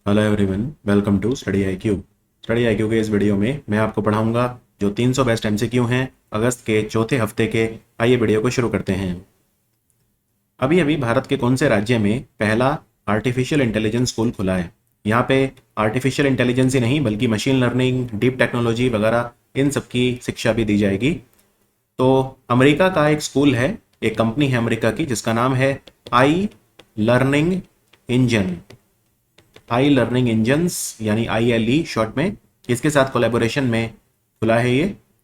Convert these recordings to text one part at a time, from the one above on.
Hello everyone, welcome to study IQ. Study IQ के इस video में मैं आपको पढ़ाऊंगा जो 300 बेस्ट एमसीक्यू हैं अगस्त के चौथे हफ्ते के। आइए वीडियो को शुरू करते हैं। अभी अभी भारत के कौन से राज्य में पहला आर्टिफिशियल इंटेलिजेंस स्कूल खुला है? यहाँ पे आर्टिफिशियल इंटेलिजेंस ही नहीं बल्कि मशीन लर्निंग, डीप टेक्नोलॉजी वगैरह इन सब की शिक्षा भी दी जाएगी। तो अमेरिका का एक स्कूल है, एक कंपनी है अमेरिका की जिसका नाम है आई लर्निंग इंजन। आई लर्निंग इंजन्स यानी ILE शॉर्ट में, इसके साथ कोलैबोरेशन में खुला है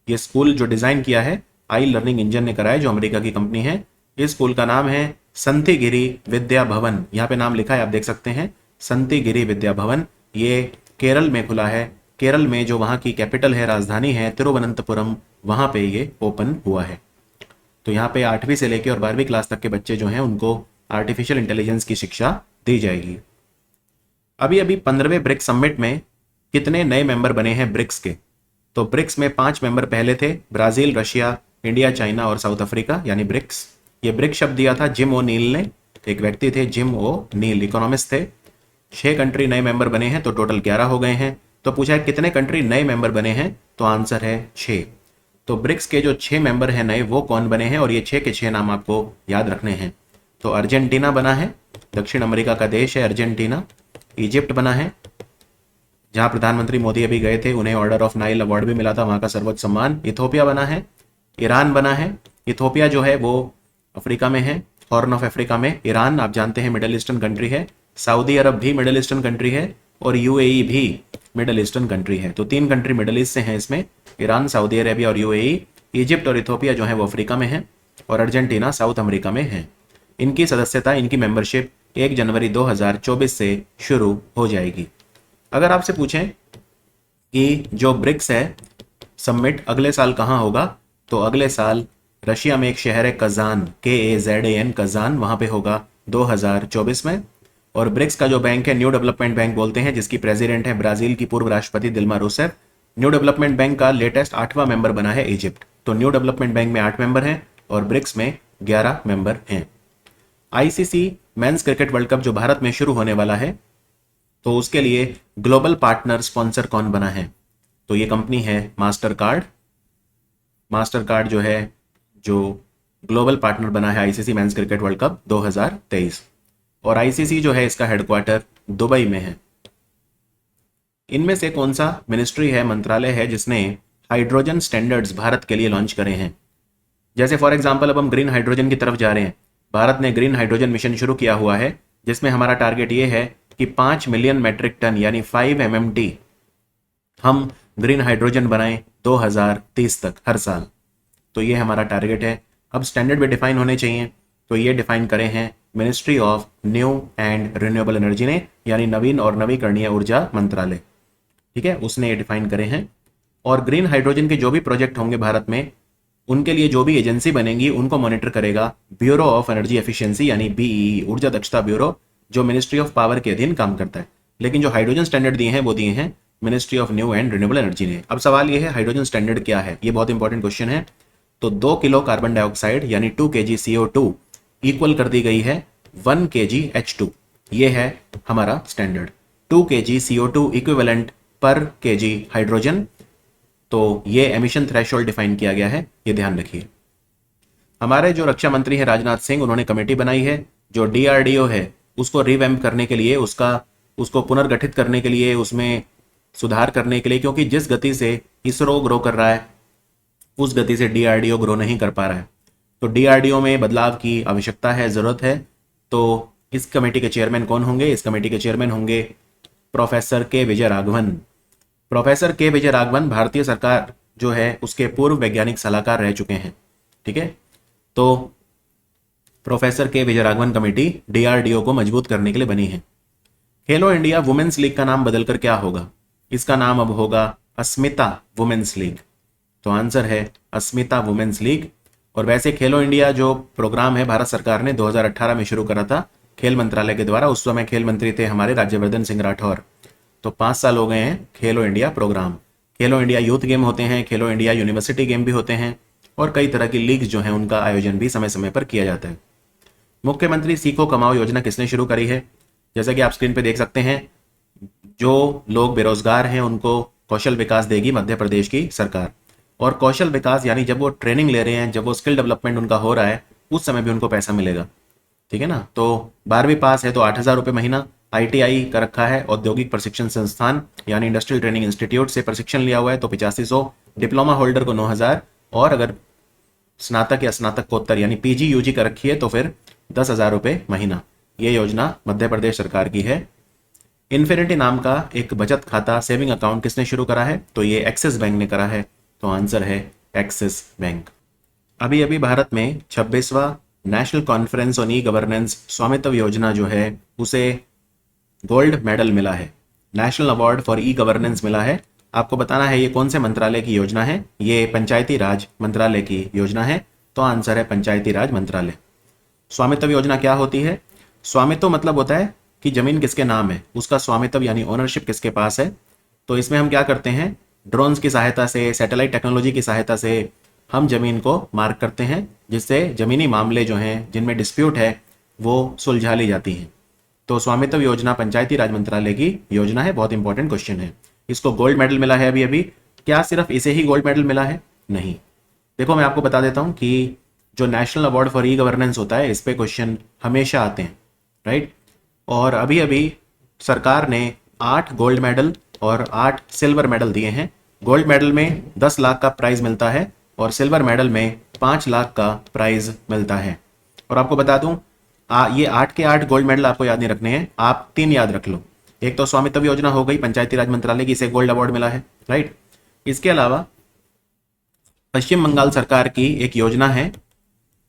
ये स्कूल। जो डिज़ाइन किया है आई लर्निंग इंजन ने करा है, जो अमेरिका की कंपनी है। इस स्कूल का नाम है संतिगिरी विद्या भवन। यहाँ पे नाम लिखा है, आप देख सकते हैं, संतिगिरी विद्या भवन। ये केरल में खुला है। केरल में जो वहाँ की कैपिटल है, राजधानी है तिरुवनंतपुरम, वहाँ पे ये ओपन हुआ है। तो यहाँ पे 8वीं से लेकर और 12वीं क्लास तक के बच्चे जो हैं उनको आर्टिफिशियल इंटेलिजेंस की शिक्षा दी जाएगी। अभी अभी 15वें ब्रिक्स समिट में कितने नए मेंबर बने हैं ब्रिक्स के? तो ब्रिक्स में 5 मेंबर पहले थे, ब्राजील, रशिया, इंडिया, चाइना और साउथ अफ्रीका, यानी ब्रिक्स। ये ब्रिक्स शब्द दिया था जिम ओ नील ने, एक व्यक्ति थे जिम ओ नील, इकोनॉमिस्ट थे। 6 कंट्री नए मेंबर बने हैं, तो टोटल 11 हो गए हैं। तो पूछा है कितने कंट्री नए मेंबर बने हैं, तो आंसर है 6। तो ब्रिक्स के जो 6 मेंबर हैं नए, वो कौन बने हैं, और ये 6 के 6 नाम आपको याद रखने हैं। तो अर्जेंटीना बना है, दक्षिण अमेरिका का देश है अर्जेंटीना। इजिप्ट बना है, जहां प्रधानमंत्री मोदी अभी गए थे, उन्हें ऑर्डर ऑफ नाइल अवार्ड भी मिला था, वहां का सर्वोच्च सम्मान। इथोपिया बना है, ईरान बना है। इथोपिया जो है वो अफ्रीका में है, हॉर्न ऑफ अफ्रीका में। ईरान आप जानते हैं मिडल ईस्टर्न कंट्री है। सऊदी अरब भी मिडल ईस्टर्न कंट्री है, और UAE भी मिडल ईस्टर्न कंट्री है। तो 3 कंट्री मिडल ईस्ट से हैं इसमें, ईरान, सऊदी अरेबिया और UAE। इजिप्ट और इथोपिया जो है वो अफ्रीका में है, और अर्जेंटीना साउथ अमेरिका में है। इनकी सदस्यता, इनकी मेंबरशिप 1 जनवरी 2024 से शुरू हो जाएगी। अगर आपसे पूछें कि जो ब्रिक्स है समिट अगले साल कहाँ होगा, तो अगले साल रशिया में एक शहर है कजान, KAZAN, कजान, वहाँ पे होगा 2024 में। और ब्रिक्स का जो बैंक है, न्यू डेवलपमेंट बैंक बोलते हैं, जिसकी प्रेसिडेंट है ब्राजील की पूर्व राष्ट्रपति Dilma Rousseff. New development bank का लेटेस्ट 8वां मेंबर बना है इजिप्ट। तो न्यू डेवलपमेंट बैंक में 8 मेंबर हैं और ब्रिक्स में 11 मेंबर हैं। ICC men's cricket world cup जो भारत में शुरू होने वाला है, तो उसके लिए ग्लोबल पार्टनर स्पॉन्सर कौन बना है? तो ये कंपनी है मास्टर कार्ड। मास्टर कार्ड जो है, जो ग्लोबल पार्टनर बना है ICC men's cricket world cup 2023। और ICC जो है इसका हेडक्वार्टर दुबई में है। इनमें से कौन सा मिनिस्ट्री है, मंत्रालय है, जिसने हाइड्रोजन स्टैंडर्ड्स भारत के लिए लॉन्च करे हैं? जैसे फॉर एग्जांपल अब हम ग्रीन हाइड्रोजन की तरफ जा रहे हैं। भारत ने ग्रीन हाइड्रोजन मिशन शुरू किया हुआ है, जिसमें हमारा टारगेट ये है कि 5 मिलियन मेट्रिक टन यानी 5 MMT हम ग्रीन हाइड्रोजन बनाएं 2030 तक हर साल। तो ये हमारा टारगेट है। अब स्टैंडर्ड भी डिफाइन होने चाहिए, तो ये डिफाइन करे हैं ministry of new and renewable energy ने, यानी नवीन और नवीकरणीय ऊर्जा मंत्रालय, ठीक है, उसने ये डिफाइन करे हैं। और ग्रीन हाइड्रोजन के जो भी प्रोजेक्ट होंगे भारत में, उनके लिए जो भी एजेंसी बनेगी उनको मॉनिटर करेगा ब्यूरो ऑफ एनर्जी एफिशिएंसी यानी BEE, ऊर्जा दक्षता ब्यूरो, जो मिनिस्ट्री ऑफ पावर के अधीन काम करता है। लेकिन जो हाइड्रोजन स्टैंडर्ड दिए हैं वो दिए हैं ministry of new and renewable energy ने। अब सवाल ये है, हाइड्रोजन स्टैंडर्ड क्या है? ये बहुत इंपॉर्टेंट क्वेश्चन है। तो 2 किलो कार्बन डाइऑक्साइड यानी 2 kg CO2 इक्वल कर दी गई है 1 kg H2। ये है हमारा स्टैंडर्ड, 2 kg CO2 इक्विवेलेंट पर kg हाइड्रोजन। तो ये एमिशन थ्रेशोल्ड डिफाइन किया गया है, ये ध्यान रखिए। हमारे जो रक्षा मंत्री हैं राजनाथ सिंह, उन्होंने कमेटी बनाई है जो DRDO है उसको रिवैम्प करने के लिए, उसको पुनर्गठित करने के लिए, उसमें सुधार करने के लिए, क्योंकि जिस गति से इसरो ग्रो कर रहा है उस गति से DRDO ग्रो नहीं कर पा रहा है। तो DRDO में बदलाव की आवश्यकता है, जरूरत है। तो इस कमेटी के चेयरमैन कौन होंगे? इस कमेटी के चेयरमैन होंगे प्रोफेसर के विजय राघवन। प्रोफेसर के विजय राघवन भारतीय सरकार जो है उसके पूर्व वैज्ञानिक सलाहकार रह चुके हैं, ठीक है। तो प्रोफेसर के विजय राघवन कमेटी DRDO को मजबूत करने के लिए बनी है। खेलो इंडिया वुमेन्स लीग का नाम बदलकर क्या होगा? इसका नाम अब होगा अस्मिता वुमेन्स लीग। तो आंसर है अस्मिता वुमेन्स लीग। और वैसे खेलो इंडिया जो प्रोग्राम है भारत सरकार ने 2018 में शुरू करा था खेल मंत्रालय के द्वारा। उस समय खेल मंत्री थे हमारे राज्यवर्धन सिंह राठौर। तो 5 साल हो गए हैं खेलो इंडिया प्रोग्राम। खेलो इंडिया यूथ गेम होते हैं, खेलो इंडिया यूनिवर्सिटी गेम भी होते हैं, और कई तरह की लीग्स जो हैं उनका आयोजन भी समय समय पर किया जाता है। मुख्यमंत्री सीखो कमाओ योजना किसने शुरू करी है? जैसा कि आप स्क्रीन पे देख सकते हैं, जो लोग बेरोजगार हैं उनको कौशल विकास देगी मध्य प्रदेश की सरकार। और कौशल विकास यानी जब वो ट्रेनिंग ले रहे हैं, जब वो स्किल डेवलपमेंट उनका हो रहा है, उस समय भी उनको पैसा मिलेगा। ठीक है ना। तो 12वीं पास है तो 8,000 रुपये महीना। ITI का रखा है, औद्योगिक प्रशिक्षण संस्थान यानी इंडस्ट्रियल ट्रेनिंग इंस्टीट्यूट से प्रशिक्षण लिया हुआ है तो 8500। डिप्लोमा होल्डर को 9,000। और अगर स्नातक या स्नातकोत्तर यानी PG UG का रखी है तो फिर 10,000 रुपये महीना। ये योजना मध्य प्रदेश सरकार की है। इन्फिनिटी नाम का एक बचत खाता सेविंग अकाउंट किसने शुरू करा है? तो ये एक्सिस बैंक ने करा है। तो आंसर है एक्सिस बैंक। अभी अभी भारत में 26वां national conference on e governance Swamitva योजना जो है उसे गोल्ड मेडल मिला है, national award for e governance मिला है। आपको बताना है ये कौन से मंत्रालय की योजना है। ये पंचायती राज मंत्रालय की योजना है। तो आंसर है पंचायती राज मंत्रालय। स्वामित्व योजना क्या होती है? स्वामित्व मतलब होता है कि जमीन किसके नाम है, उसका स्वामित्व यानी ओनरशिप किसके पास है। तो इसमें हम क्या करते हैं, ड्रोन्स की सहायता से, सैटेलाइट टेक्नोलॉजी की सहायता से हम जमीन को मार्क करते हैं, जिससे जमीनी मामले जो हैं जिनमें डिस्प्यूट है वो सुलझा ली जाती हैं। तो स्वामित्व योजना पंचायती राज मंत्रालय की योजना है। बहुत इंपॉर्टेंट क्वेश्चन है। इसको गोल्ड मेडल मिला है अभी अभी। क्या सिर्फ इसे ही गोल्ड मेडल मिला है? नहीं। देखो मैं आपको बता देता हूं कि जो national award for e governance होता है इस पे क्वेश्चन हमेशा आते हैं, राइट। और अभी अभी सरकार ने 8 गोल्ड मेडल और 8 सिल्वर मेडल दिए हैं। गोल्ड मेडल में 10 लाख का प्राइज मिलता है और सिल्वर मेडल में 5 लाख का प्राइज मिलता है। और आपको बता दूं ये 8 के 8 गोल्ड मेडल आपको याद नहीं रखने हैं, आप 3 याद रख लो। एक तो स्वामित्व योजना हो गई पंचायती राज मंत्रालय की, इसे गोल्ड अवार्ड मिला है, राइट। इसके अलावा पश्चिम बंगाल सरकार की एक योजना है,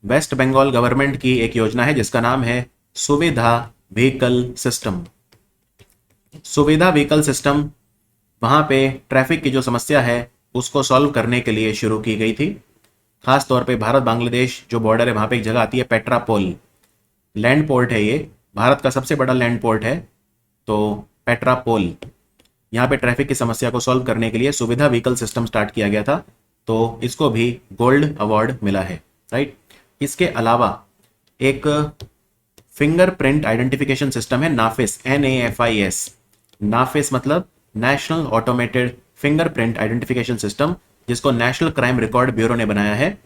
वेस्ट बंगाल गवर्नमेंट की एक योजना है जिसका नाम है सुविधा व्हीकल सिस्टम। सुविधा व्हीकल सिस्टम वहां पे ट्रैफिक की जो समस्या है उसको सॉल्व करने के लिए शुरू की गई थी। खास तौर पे भारत बांग्लादेश जो बॉर्डर है वहां पे एक जगह आती है पेट्रापोल, लैंड पोर्ट है, ये भारत का सबसे बड़ा लैंड पोर्ट है। तो पेट्रापोल, यहाँ पे ट्रैफिक की समस्या को सॉल्व करने के लिए सुविधा व्हीकल सिस्टम स्टार्ट किया गया था, तो इसको भी गोल्ड अवार्ड मिला है, राइट। इसके अलावा एक फिंगरप्रिंट आइडेंटिफिकेशन सिस्टम है नाफिस, NAFIS। नाफिस मतलब national automated fingerprint identification system, जिसको नेशनल क्राइम रिकॉर्ड ब्यूरो ने बनाया है,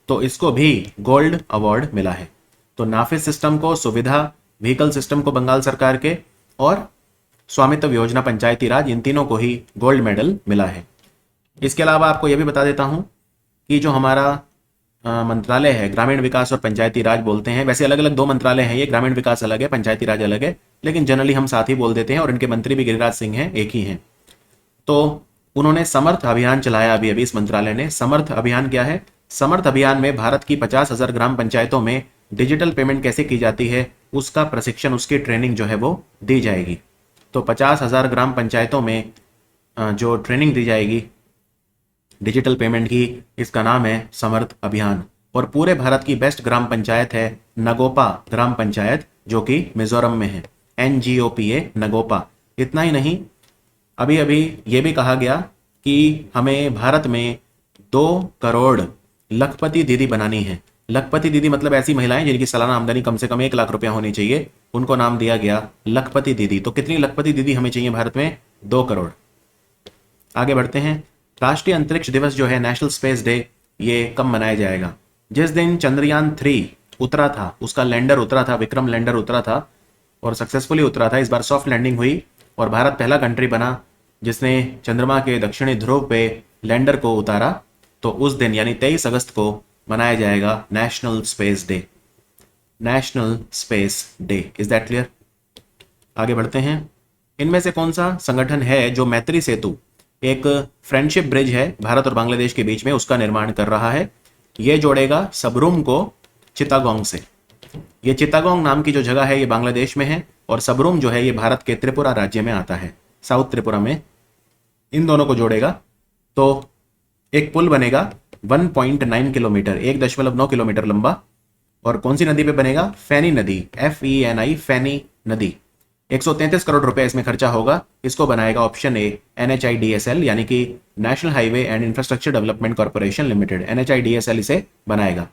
तो इसको भी गोल्ड अवार्ड मिला है। तो नाफिस सिस्टम को, सुविधा व्हीकल सिस्टम को बंगाल सरकार के, और स्वामित्व योजना पंचायती राज, इन तीनों को ही गोल्ड मेडल मिला है। इसके अलावा आपको यह भी बता देता हूं कि जो हमारा मंत्रालय है, ग्रामीण विकास और पंचायती राज बोलते हैं, वैसे अलग अलग 2 मंत्रालय हैं, ये ग्रामीण विकास अलग है, पंचायती राज अलग है, लेकिन जनरली हम साथ ही बोल देते हैं और इनके मंत्री भी गिरिराज सिंह हैं, एक ही हैं। तो उन्होंने समर्थ अभियान चलाया अभी अभी इस मंत्रालय ने। समर्थ अभियान क्या है? समर्थ अभियान में भारत की 50,000 ग्राम पंचायतों में डिजिटल पेमेंट कैसे की जाती है उसका प्रशिक्षण, उसकी ट्रेनिंग जो है वो दी जाएगी। तो 50,000 ग्राम पंचायतों में जो ट्रेनिंग दी जाएगी डिजिटल पेमेंट की, इसका नाम है समर्थ अभियान। और पूरे भारत की बेस्ट ग्राम पंचायत है नगोपा ग्राम पंचायत, जो कि मिजोरम में है, NGOPA नगोपा। इतना ही नहीं, अभी अभी ये भी कहा गया कि हमें भारत में 2 करोड़ लखपति दीदी बनानी है। लखपति दीदी मतलब ऐसी महिलाएं जिनकी सालाना आमदनी कम से कम 1 लाख रुपया होनी चाहिए, उनको नाम दिया गया लखपति दीदी। तो कितनी लखपति दीदी हमें चाहिए भारत में? 2 करोड़। आगे बढ़ते हैं। राष्ट्रीय अंतरिक्ष दिवस जो है, नेशनल स्पेस डे, ये कब मनाया जाएगा? जिस दिन चंद्रयान 3 उतरा था, उसका लैंडर उतरा था, विक्रम लैंडर उतरा था और सक्सेसफुली उतरा था। इस बार सॉफ्ट लैंडिंग हुई और भारत पहला कंट्री बना जिसने चंद्रमा के दक्षिणी ध्रुव पे लैंडर को उतारा। तो उस दिन यानी 23 अगस्त को मनाया जाएगा national space day. National space day, is that clear? आगे बढ़ते हैं। इनमें से कौन सा संगठन है जो मैत्री सेतु, एक फ्रेंडशिप ब्रिज है भारत और बांग्लादेश के बीच में, उसका निर्माण कर रहा है? यह जोड़ेगा सबरूम को चिटागोंग से। ये चिटागोंग नाम की जो जगह है ये बांग्लादेश में है और सबरूम जो है ये भारत के त्रिपुरा राज्य में आता है, साउथ त्रिपुरा में। इन दोनों को जोड़ेगा तो एक पुल बनेगा 1.9 किलोमीटर, 1.9 किलोमीटर लंबा। और कौन सी नदी पे बनेगा? फैनी नदी, FENI, फैनी नदी। 133 करोड़ रुपए इसमें खर्चा होगा। इसको बनाएगा ऑप्शन ए NHIDSL यानी कि national highway and infrastructure development corporation limited, NHIDSL इसे बनाएगा।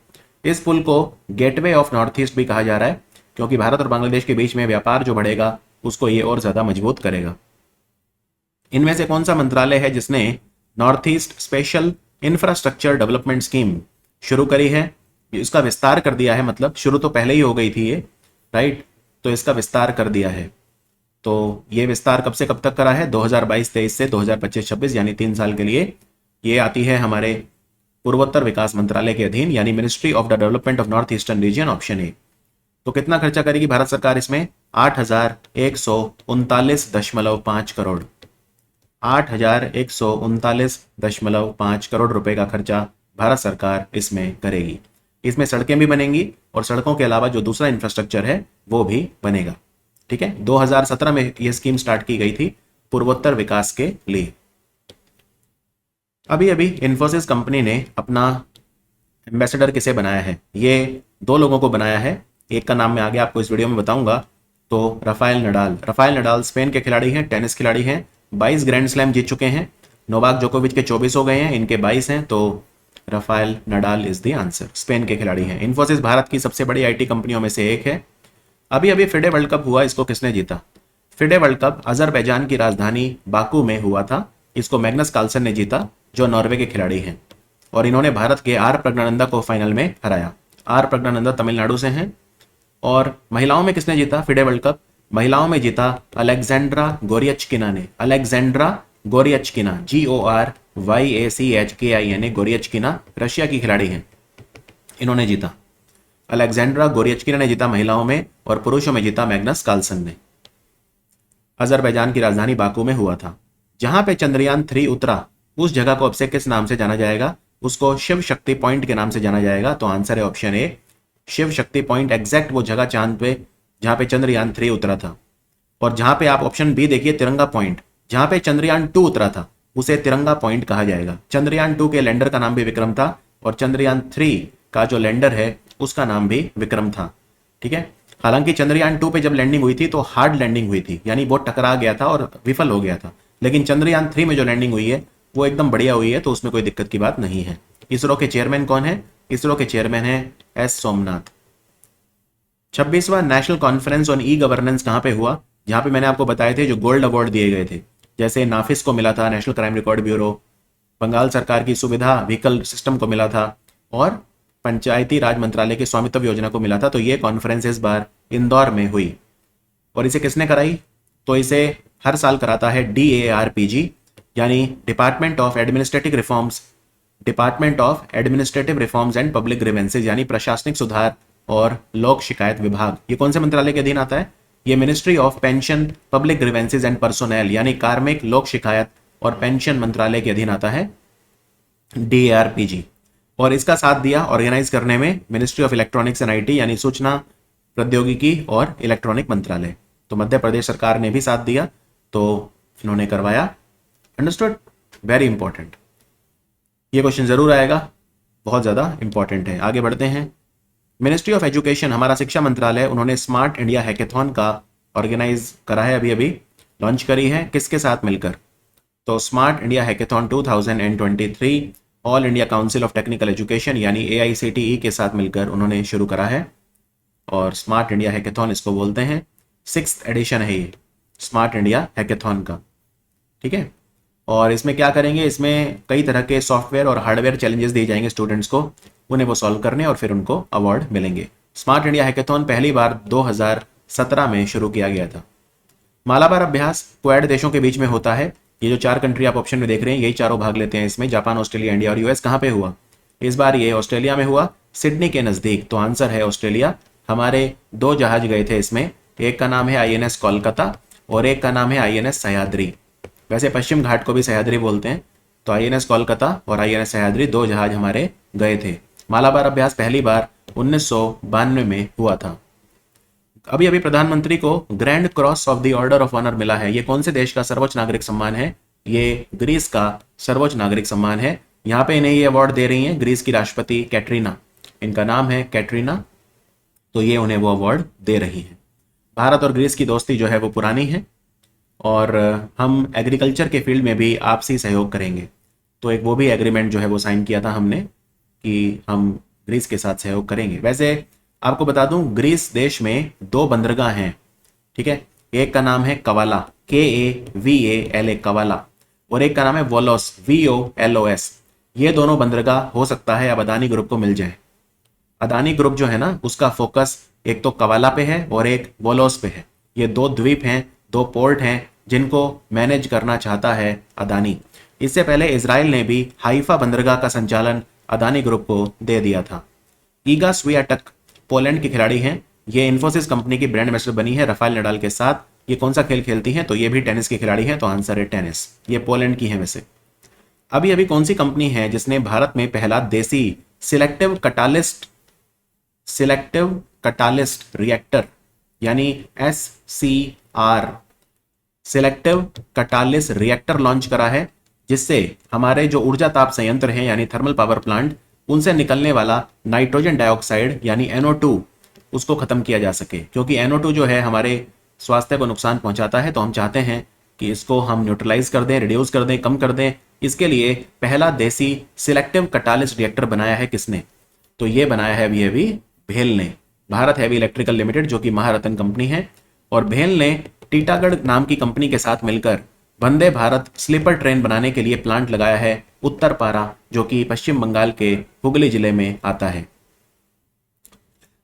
इस पुल को गेटवे ऑफ नॉर्थ ईस्ट भी कहा जा रहा है क्योंकि भारत और बांग्लादेश के बीच में व्यापार जो बढ़ेगा उसको ये और ज्यादा मजबूत करेगा। इनमें से कौन सा मंत्रालय है जिसने north east special infrastructure development scheme शुरू करी है? इसका विस्तार कर दिया है, मतलब शुरू तो पहले ही हो गई थी ये, राइट, तो इसका विस्तार कर दिया है। तो ये विस्तार कब से कब तक करा है? 2022-23 से 2025-26 यानी 3 साल के लिए। ये आती है हमारे पूर्वोत्तर विकास मंत्रालय के अधीन, यानी ministry of the development of north eastern region, option A. तो कितना खर्चा करेगी भारत सरकार इसमें? 8,139.5 करोड़, 8,139.5 करोड़ रुपए का खर्चा भारत सरकार इसमें करेगी। इसमें सड़कें भी बनेंगी और सड़कों के अलावा जो दूसरा इंफ्रास्ट्रक्चर है वो भी बनेगा। ठीक है, 2017 में यह स्कीम स्टार्ट की गई थी पूर्वोत्तर विकास के लिए। अभी अभी इन्फोसिस कंपनी ने अपना एम्बेसडर किसे बनाया है? ये 2 लोगों को बनाया है, एक का नाम मैं आगे आपको इस वीडियो में बताऊंगा। तो Rafael Nadal, Rafael Nadal Spain के खिलाड़ी हैं, टेनिस खिलाड़ी हैं, 22 ग्रैंड स्लैम जीत चुके हैं। नोवाक जोकोविच के 24 हो गए हैं, इनके 22 हैं, तो Rafael Nadal is the answer, Spain के खिलाड़ी हैं। इन्फोसिस भारत की सबसे बड़ी आईटी कंपनियों में से एक है। अभी अभी फिडे वर्ल्ड कप हुआ, इसको किसने जीता? फिडे वर्ल्ड कप अजरबैजान की राजधानी बाकू में हुआ था। इसको मैग्नस कार्लसन ने जीता, जो नॉर्वे के खिलाड़ी हैं, और इन्होंने भारत के आर प्रज्ञानंदा को फाइनल में हराया। आर प्रज्ञानंदा तमिलनाडु से हैं। और महिलाओं में किसने जीता फिडे वर्ल्ड कप? महिलाओं में जीता अलेक्जेंड्रा गोरियचकिना ने, अलेक्जेंड्रा गोरियचकिना, GORYACHKINA, गोरियचकिना रशिया की खिलाड़ी हैं, इन्होंने जीता। अलेक्जेंड्रा गोरियचकिना ने जीता महिलाओं में, और पुरुषों में जीता मैग्नस कार्लसन ने। अजरबैजान की राजधानी बाकू में हुआ था। जहां पे चंद्रयान 3 उतरा, उस जगह को अब से किस नाम से जाना जाएगा? उसको शिव शक्ति पॉइंट के नाम से जाना जाएगा। तो आंसर है option A, Shiv Shakti point, exact वो जगह चांद पे जहां पे चंद्रयान 3 उतरा था। और जहां पे आप ऑप्शन बी देखिए, तिरंगा पॉइंट, जहां पे चंद्रयान 2 उतरा था उसे तिरंगा पॉइंट कहा जाएगा। चंद्रयान 2 के लैंडर का नाम भी विक्रम था, और चंद्रयान 3 का जो लैंडर है उसका नाम भी विक्रम था। ठीक है, हालांकि चंद्रयान 2 पे जब लैंडिंग हुई थी तो हार्ड लैंडिंग हुई थी, यानी बहुत टकरा गया था और विफल हो गया था। लेकिन चंद्रयान 3 में जो लैंडिंग हुई है वो एकदम बढ़िया हुई है, तो उसमें कोई दिक्कत की बात नहीं है। इसरो के चेयरमैन कौन है? इसरो के चेयरमैन है एस सोमनाथ। 26वां national conference on e governance कहां पे हुआ? जहां पे मैंने आपको बताए थे जो गोल्ड अवार्ड दिए गए थे, जैसे नाफिस को मिला था, national crime record bureau, Bengal सरकार की सुविधा व्हीकल सिस्टम को मिला था, और पंचायती राज मंत्रालय की स्वामित्व योजना को मिला था। तो ये कॉन्फ्रेंस इस बार इंदौर में हुई। और इसे किसने कराई? तो इसे हर साल कराता है DARPG, यानी department of administrative reforms, department of administrative reforms and public grievances, यानी प्रशासनिक सुधार और लोक शिकायत विभाग। ये कौन से मंत्रालय के अधीन आता है? ये ministry of pension, public grievances and personnel, यानी कार्मिक, लोक शिकायत और पेंशन मंत्रालय के अधीन आता है DARPG। और इसका साथ दिया ऑर्गेनाइज करने में ministry of electronics and IT, यानी सूचना प्रौद्योगिकी और इलेक्ट्रॉनिक मंत्रालय। तो मध्य प्रदेश सरकार ने भी साथ दिया, तो इन्होंने करवाया। अंडरस्टूड? वेरी इंपॉर्टेंट, ये क्वेश्चन जरूर आएगा, बहुत ज्यादा इंपॉर्टेंट है। आगे बढ़ते हैं। मिनिस्ट्री ऑफ एजुकेशन, हमारा शिक्षा मंत्रालय, उन्होंने स्मार्ट इंडिया हैकेथॉन का ऑर्गेनाइज करा है, अभी अभी लॉन्च करी है, किसके साथ मिलकर? तो smart India hackathon 2023 all India council of technical education, यानी AICTE के साथ मिलकर उन्होंने शुरू करा है। और स्मार्ट इंडिया हैकेथॉन इसको बोलते हैं, 6th एडिशन है ये स्मार्ट इंडिया हैकेथॉन का। ठीक है, और इसमें क्या करेंगे? इसमें कई तरह के सॉफ्टवेयर और हार्डवेयर चैलेंजेस दिए जाएंगे स्टूडेंट्स को, उन्हें वो सॉल्व करने और फिर उनको अवार्ड मिलेंगे। स्मार्ट इंडिया हैकेथॉन पहली बार 2017 में शुरू किया गया था। मालाबार अभ्यास क्वाड देशों के बीच में होता है। ये जो 4 कंट्री आप ऑप्शन में देख रहे हैं, यही चारों भाग लेते हैं इसमें, जापान, ऑस्ट्रेलिया, इंडिया और US। कहां पे हुआ? इस बार ये ऑस्ट्रेलिया में हुआ, सिडनी के नजदीक। तो आंसर है ऑस्ट्रेलिया। हमारे 2 जहाज गए थे इसमें, एक का नाम है INS कोलकाता और एक का नाम है INS सह्याद्री। वैसे पश्चिम घाट को भी सह्याद्री बोलते हैं। तो INS कोलकाता और INS सह्याद्री 2 जहाज हमारे गए थे। मालाबार अभ्यास पहली बार 1992 में हुआ था। अभी अभी प्रधानमंत्री को grand cross of the order of honour मिला है। ये कौन से देश का सर्वोच्च नागरिक सम्मान है? ये ग्रीस का सर्वोच्च नागरिक सम्मान है। यहाँ पे इन्हें ये अवार्ड दे रही हैं ग्रीस की राष्ट्रपति कैटरीना, इनका नाम है कैटरीना, तो ये उन्हें वो अवार्ड दे रही हैं। भारत और ग्रीस की दोस्ती जो है वो पुरानी है, और हम एग्रीकल्चर के फील्ड में भी आपसी सहयोग करेंगे। तो एक वो भी एग्रीमेंट जो है वो साइन किया था हमने कि हम ग्रीस के साथ सहयोग करेंगे। वैसे आपको बता दूं, ग्रीस देश में 2 बंदरगाह हैं। ठीक है, एक का नाम है कवाला, KAVALA कवाला, और एक का नाम है वोलोस VOLOS। ये दोनों बंदरगाह हो सकता है अब अदानी ग्रुप को मिल जाए। अदानी ग्रुप जो है ना उसका फोकस एक तो कवाला पे है और एक वोलोस पे है। ये दो द्वीप हैं, दो पोर्ट हैं जिनको मैनेज करना चाहता है अदानी। इससे पहले इजराइल ने भी हाइफा बंदरगाह का संचालन अदानी ग्रुप को दे दिया था। ईगा स्वियाटेक पोलैंड की खिलाड़ी हैं। ये इन्फोसिस कंपनी की ब्रांड एम्बेसडर बनी है राफेल नडाल के साथ। ये कौन सा खेल खेलती हैं? तो ये भी टेनिस की खिलाड़ी हैं, तो आंसर है टेनिस। ये पोलैंड की है वैसे। अभी अभी कौन सी कंपनी है जिसने भारत में पहला देसी सिलेक्टिव कटालिस्ट रिएक्टर यानी SCR सिलेक्टिव कटालिस्ट रिएक्टर लॉन्च करा है, जिससे हमारे जो ऊर्जा ताप संयंत्र हैं यानी थर्मल पावर प्लांट, उनसे निकलने वाला नाइट्रोजन डाइऑक्साइड यानी NO2 उसको खत्म किया जा सके। क्योंकि NO2 जो है हमारे स्वास्थ्य को नुकसान पहुंचाता है, तो हम चाहते हैं कि इसको हम न्यूट्रलाइज कर दें, रिड्यूस कर दें, कम कर दें। इसके लिए पहला देसी सिलेक्टिव कटालिस्ट रिएक्टर बनाया है किसने? तो ये बनाया है अभी भेल ने, भारत हैवी इलेक्ट्रिकल लिमिटेड, जो कि महारत्न कंपनी है। और भेल ने टीटागढ़ नाम की कंपनी के साथ मिलकर वंदे भारत स्लीपर ट्रेन बनाने के लिए प्लांट लगाया है उत्तरपारा, जो कि पश्चिम बंगाल के हुगली जिले में आता है।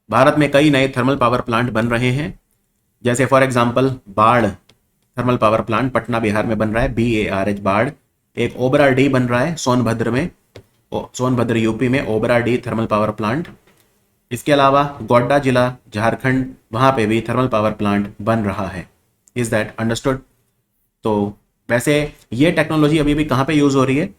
भारत में कई नए थर्मल पावर प्लांट बन रहे हैं, जैसे फॉर एग्जांपल बाढ़ thermal power plant Patna Bihar में बन रहा है, BARH बाढ़। एक ओबरा डी बन रहा है सोनभद्र में, सोनभद्र यूपी में Obra D thermal power plant. इसके अलावा गोड्डा जिला झारखंड, वहां पे भी थर्मल पावर प्लांट बन रहा है। Is that understood? तो वैसे ये टेक्नोलॉजी अभी भी कहाँ पे यूज हो रही है?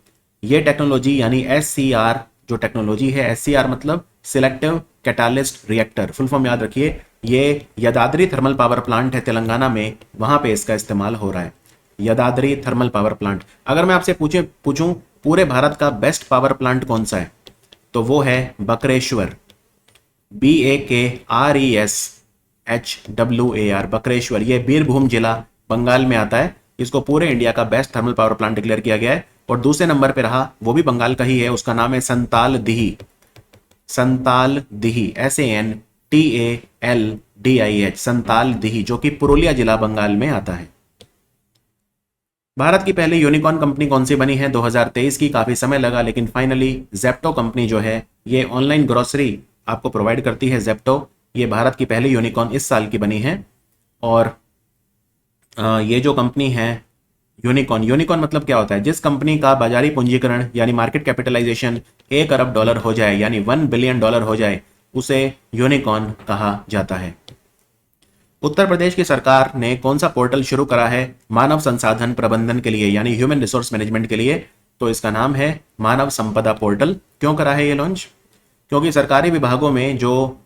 ये टेक्नोलॉजी यानी SCR जो टेक्नोलॉजी है, SCR मतलब selective catalyst reactor, full form याद रखिए। ये यदाद्री थर्मल पावर प्लांट है तेलंगाना में, वहां पे इसका इस्तेमाल हो रहा है, यदाद्री थर्मल पावर प्लांट। अगर मैं आपसे पूछूं पूरे भारत का बेस्ट पावर प्लांट कौन सा है, तो वो है बकरेश्वर, BAKRESHWAR बकरेश्वर। ये बीरभूम जिला बंगाल में आता है। इसको पूरे इंडिया का best thermal power plant declare किया गया है। और दूसरे नंबर पे रहा, वो भी बंगाल का ही है, उसका नाम है संतालदिही, संतालदिही SANTALDIH संतालदिही, जो कि पुरुलिया जिला बंगाल में आता है। भारत की पहली यूनिकॉर्न कंपनी कौन सी बनी है? 2023 की। काफी समय लगा, लेकिन फाइनली जेप्टो कंपनी जो है ये ऑनलाइन ग्रोसरी आपको प्रोवाइड करती है। जेप्टो ये भारत की पहली यूनिकॉर्न इस साल की बनी है। और ये जो कंपनी है यूनिकॉर्न मतलब क्या होता है? जिस कंपनी का बाजारी पूंजीकरण यानी मार्केट कैपिटलाइजेशन $1 अरब हो जाए यानी $1 बिलियन हो जाए, उसे यूनिकॉर्न कहा जाता है। उत्तर प्रदेश की सरकार ने कौन सा पोर्टल शुरू करा है मानव संसाधन प्रबंधन के लिए यानी ह्यूमन रिसोर्स मैनेजमेंट के लिए? तो इसका नाम है मानव संपदा पोर्टल। क्यों करा है ये लॉन्च? क्योंकि सरकारी विभागों में जो